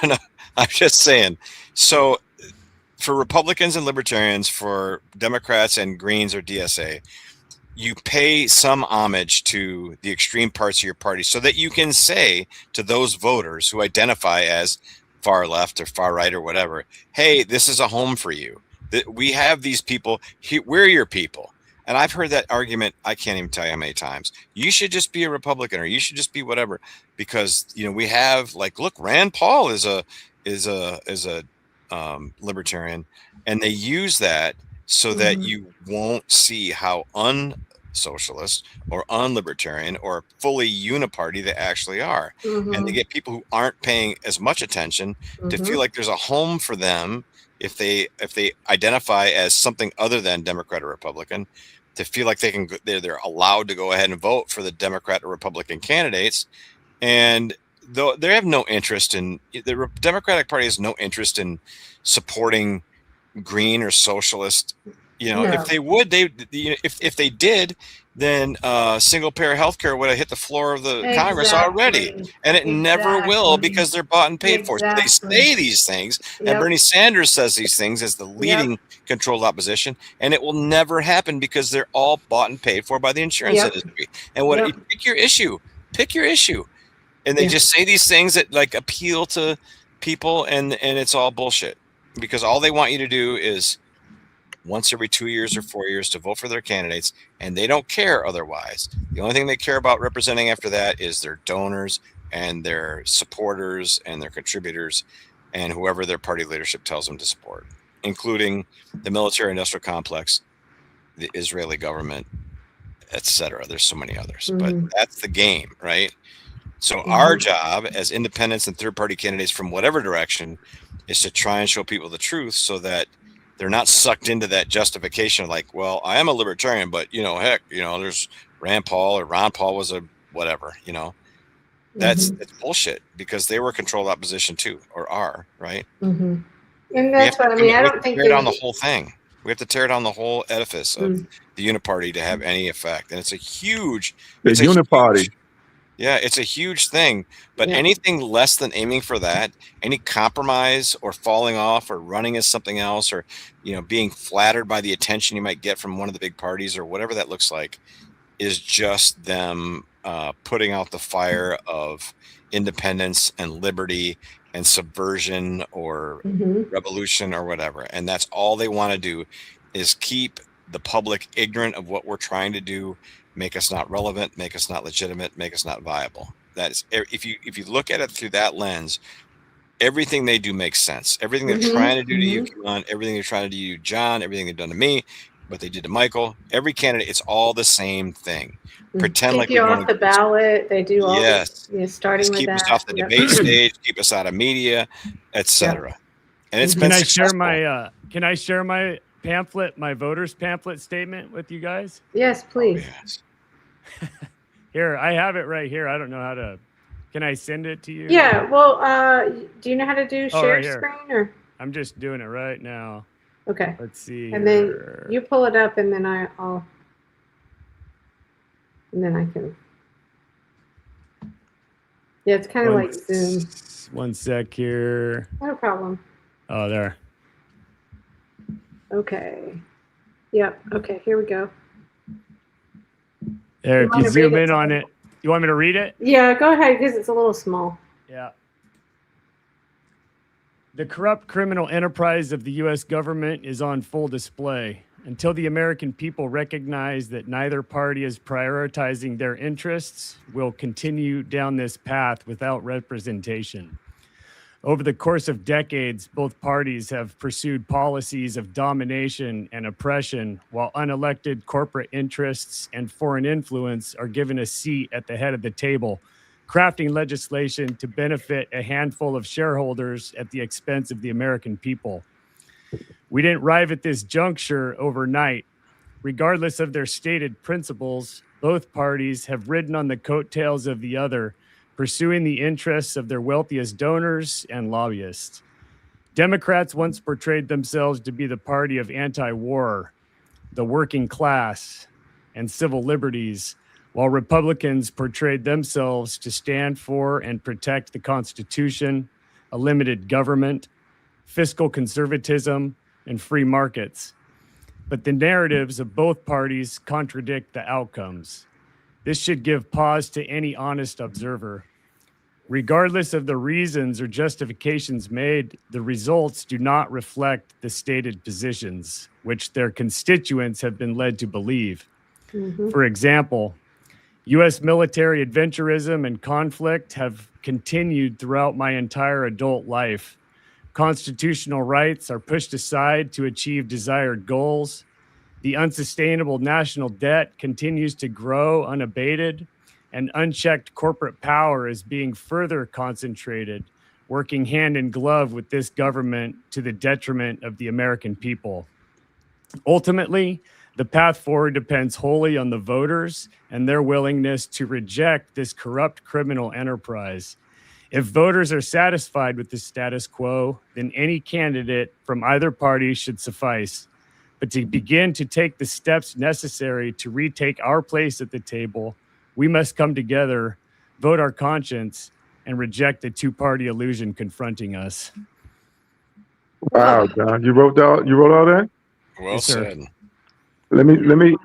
No, I'm just saying. So. For Republicans and Libertarians, for Democrats and Greens or DSA, you pay some homage to the extreme parts of your party so that you can say to those voters who identify as far left or far right or whatever, hey, this is a home for you. We have these people. We're your people. And I've heard that argument. I can't even tell you how many times. You should just be a Republican, or you should just be whatever, because we have look, Rand Paul is a libertarian, and they use that so that you won't see how socialist or unlibertarian or fully uniparty they actually are. And they get people who aren't paying as much attention to feel like there's a home for them if they identify as something other than Democrat or Republican, to feel like they're allowed to go ahead and vote for the Democrat or Republican candidates. And though they have no interest in, the Democratic Party has no interest in supporting green or socialist. If they would, if they did, then single payer healthcare would have hit the floor of the Congress already, and it never will, because they're bought and paid for. So they say these things, and Bernie Sanders says these things as the leading controlled opposition, and it will never happen because they're all bought and paid for by the insurance industry. And pick your issue, and they just say these things that like appeal to people, and it's all bullshit, because all they want you to do is once every 2 years or 4 years to vote for their candidates, and they don't care otherwise. The only thing they care about representing after that is their donors and their supporters and their contributors and whoever their party leadership tells them to support, including the military industrial complex, the Israeli government, etc. There's so many others, but that's the game, right? So our job as independents and third-party candidates from whatever direction is to try and show people the truth, so that they're not sucked into that justification of like, well, I am a libertarian, but heck, there's Rand Paul, or Ron Paul was a whatever, that's bullshit, because they were controlled opposition too, or are, right? And that's what I mean. I don't think tear down the whole thing. We have to tear down the whole edifice of the uniparty to have any effect, and it's a huge. It's a uniparty. Yeah, it's a huge thing, but anything less than aiming for that, any compromise or falling off or running as something else, or being flattered by the attention you might get from one of the big parties or whatever that looks like, is just them putting out the fire of independence and liberty and subversion or revolution or whatever. And that's all they want to do, is keep the public ignorant of what we're trying to do, make us not relevant, make us not legitimate, make us not viable. That is, if you look at it through that lens, everything they do makes sense. Everything they're trying to do to you, Kymone, everything they're trying to do to you, John, everything they've done to me, what they did to Michael, every candidate, it's all the same thing. Pretend keep like you off the ballot. They do all this, starting just with keep that. us off the debate stage, keep us out of media, etc. And it's been successful. Can I share my pamphlet, my voters pamphlet statement with you guys? Yes, please. Oh, yes. Here, I have it right here. I don't know how to. Can I send it to you? Yeah. Well, do you know how to do share right screen, or? I'm just doing it right now. Okay. Let's see. And then you pull it up, and then I'll. And then I can. Yeah, it's kind of like Zoom. 1 sec here. No problem. Oh, there. Okay. Yep. Okay. Here we go. There, if you zoom in on it, you want me to read it? Yeah, go ahead, because it's a little small. Yeah. The corrupt criminal enterprise of the U.S. government is on full display. Until the American people recognize that neither party is prioritizing their interests, we'll continue down this path without representation. Over the course of decades, both parties have pursued policies of domination and oppression, while unelected corporate interests and foreign influence are given a seat at the head of the table, crafting legislation to benefit a handful of shareholders at the expense of the American people. We didn't arrive at this juncture overnight. Regardless of their stated principles, both parties have ridden on the coattails of the other, pursuing the interests of their wealthiest donors and lobbyists. Democrats once portrayed themselves to be the party of anti-war, the working class, and civil liberties, while Republicans portrayed themselves to stand for and protect the Constitution, a limited government, fiscal conservatism, and free markets. But the narratives of both parties contradict the outcomes. This should give pause to any honest observer. Regardless of the reasons or justifications made, the results do not reflect the stated positions, which their constituents have been led to believe. For example, U.S. military adventurism and conflict have continued throughout my entire adult life. Constitutional rights are pushed aside to achieve desired goals. The unsustainable national debt continues to grow unabated, and unchecked corporate power is being further concentrated, working hand in glove with this government to the detriment of the American people. Ultimately, the path forward depends wholly on the voters and their willingness to reject this corrupt criminal enterprise. If voters are satisfied with the status quo, then any candidate from either party should suffice. But to begin to take the steps necessary to retake our place at the table, we must come together, vote our conscience, and reject the two-party illusion confronting us. Wow, John, you wrote all that? Well Yes, sir. said. Let me.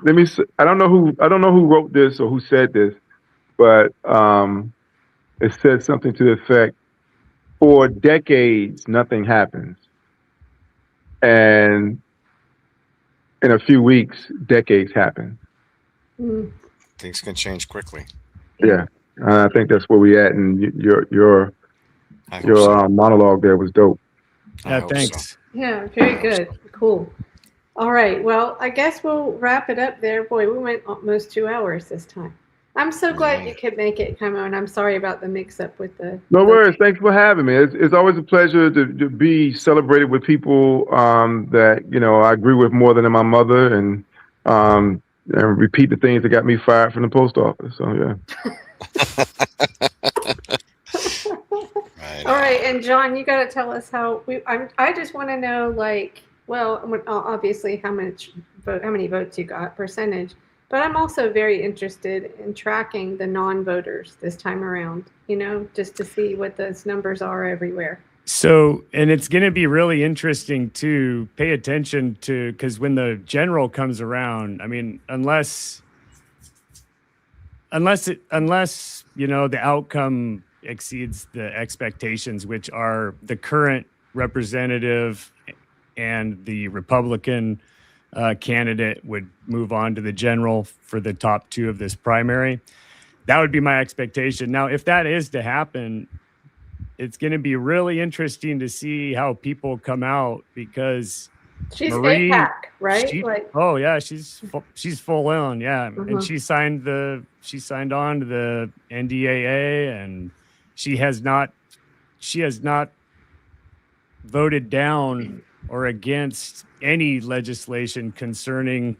I don't know who wrote this or who said this, but it said something to the effect: for decades, nothing happens, and in a few weeks, decades happen. Mm. Things can change quickly. Yeah, I think that's where we at, and your I hope so. monologue there was dope. I Yeah, hope thanks. so. Yeah, very good. Cool. All right. Well, I guess we'll wrap it up there. Boy, we went almost 2 hours this time. I'm so glad you could make it, Kymone. I'm sorry about the mix-up with the. No worries. Thanks for having me. It's always a pleasure to be celebrated with people that I agree with more than my mother, and repeat the things that got me fired from the post office. So yeah. Right All right, on. and John, you got to tell us how I just want to know, like, well, obviously how many votes you got, percentage, but I'm also very interested in tracking the non-voters this time around. Just to see what those numbers are everywhere. So, and it's going to be really interesting to pay attention to, because when the general comes around, I mean, unless the outcome exceeds the expectations, which are the current representative and the Republican candidate would move on to the general for the top two of this primary. That would be my expectation. Now, if that is to happen, it's going to be really interesting to see how people come out, because She's Marie, APAC, right? oh yeah, she's full on, yeah. Mhm. And she signed on to the NDAA, and she has not voted down or against any legislation concerning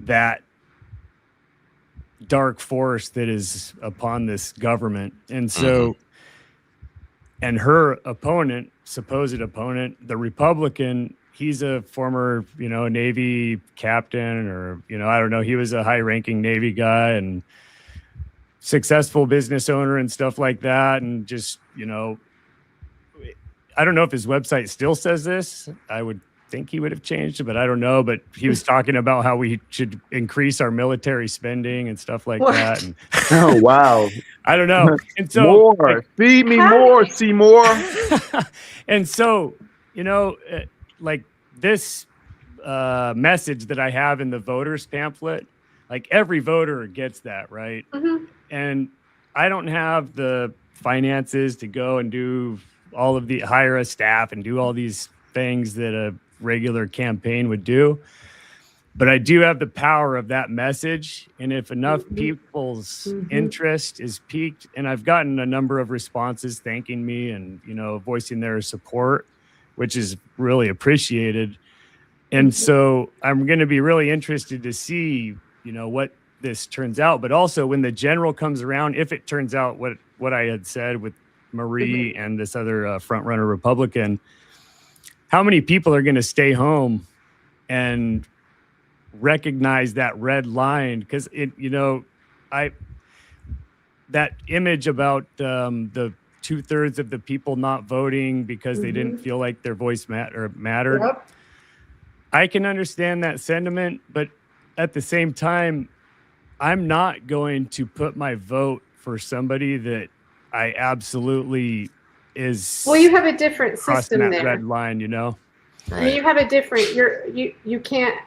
that dark force that is upon this government. And so, and her opponent, supposed opponent, the Republican, he's a former, Navy captain, or, I don't know. He was a high ranking Navy guy and successful business owner and stuff like that. And just, I don't know if his website still says this. I would think he would have changed it, but I don't know. But he was talking about how we should increase our military spending and stuff like that. And Oh wow! I don't know. And so More, feed me more, see more. and so, like this message that I have in the voters pamphlet, like every voter gets that, right? Mhm. And I don't have the finances to go and do hire a staff and do all these things that a regular campaign would do. But I do have the power of that message. And if enough people's interest is piqued, and I've gotten a number of responses thanking me and, voicing their support, which is really appreciated. And so I'm going to be really interested to see, what this turns out. But also when the general comes around, if it turns out what I had said with Marie and this other front runner Republican, how many people are going to stay home and recognize that red line? Because that image about the 2/3 of the people not voting because they didn't feel like their voice mattered. Yep. I can understand that sentiment, but at the same time, I'm not going to put my vote for somebody that I absolutely is. Well, you have a different crossing system that there. red line, I mean, you have a different. You can't.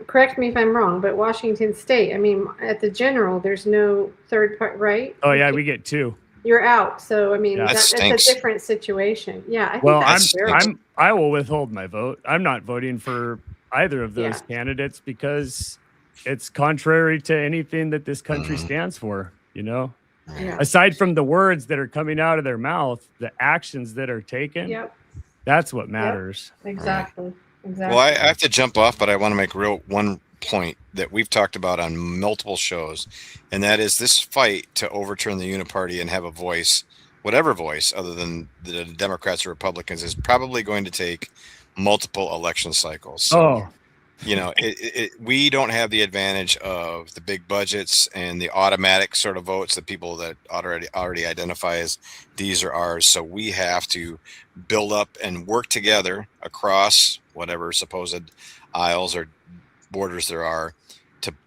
Correct me if I'm wrong, but Washington State. I mean, at the general, there's no third part, right? Oh yeah, we get two. You're out. So I mean, Yeah. that's a different situation. Yeah. I think Well, that's terrible. I will withhold my vote. I'm not voting for either of those candidates because it's contrary to anything that this country stands for, you know? Yeah. Aside from the words that are coming out of their mouth, the actions that are taken, Yep. that's what matters. Exactly. Exactly. Well, I have to jump off, but I want to make one point that we've talked about on multiple shows, and that is this fight to overturn the uniparty and have a voice, whatever voice other than the Democrats or Republicans, is probably going to take multiple election cycles. So, you know, we don't have the advantage of the big budgets and the automatic sort of votes that people that already identify as these are ours. So we have to build up and work together across whatever supposed aisles or borders there are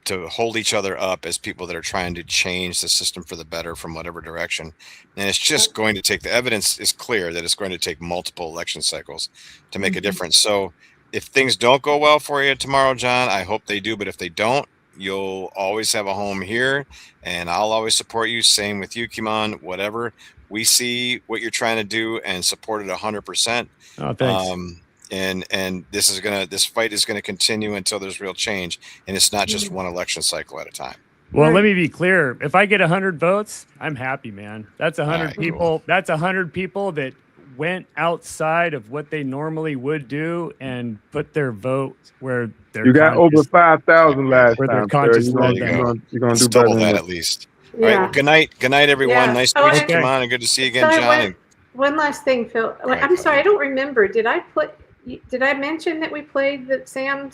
to hold each other up as people that are trying to change the system for the better from whatever direction. And it's just going to take, the evidence is clear that it's going to take multiple election cycles to make a difference. So if things don't go well for you tomorrow, John, I hope they do. But if they don't, you'll always have a home here, and I'll always support you. Same with you, Kymone. Whatever, we see what you're trying to do and support it 100%. Oh, thanks. And this fight is gonna continue until there's real change, and it's not just one election cycle at a time. Well, let me be clear. If I get 100 votes, I'm happy, man. That's 100 people. Cool. That's 100 people that went outside of what they normally would do and put their vote where their You got over 5,000 last where their time. conscience Sir. led You're them. gonna do Let's better double than that that. at least. Yeah. All right. Well, good night, everyone. Yeah. Nice to Oh, meet you, and- Kymone, and good to see you again, So John. one last thing, Phil. Right, I'm sorry, buddy. I don't remember. Did I mention that we played that Sam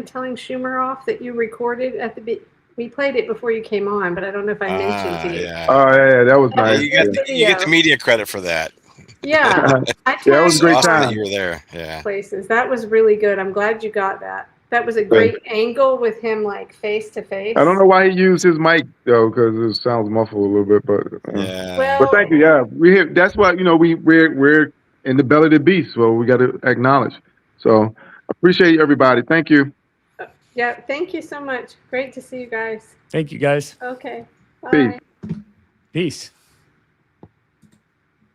telling Schumer off that you recorded at the we played it before you came on, but I don't know if I mentioned to you. Yeah. Oh yeah, that was Yeah, nice. You get the media credit for that. Yeah, I Yeah, it was a tagged great Awesome time. that you were there. Yeah. places. That was really good. I'm glad you got that. That was a great angle with him like face to face. I don't know why he used his mic though, because it sounds muffled a little bit. But Yeah. Well, but thank you. Yeah, we hear, that's what we're in the belly of the beast, so we got to acknowledge. So appreciate everybody. Thank you. yeah, thank you so much. Great to see you guys. Thank you, guys. Okay. Bye. Peace. Peace.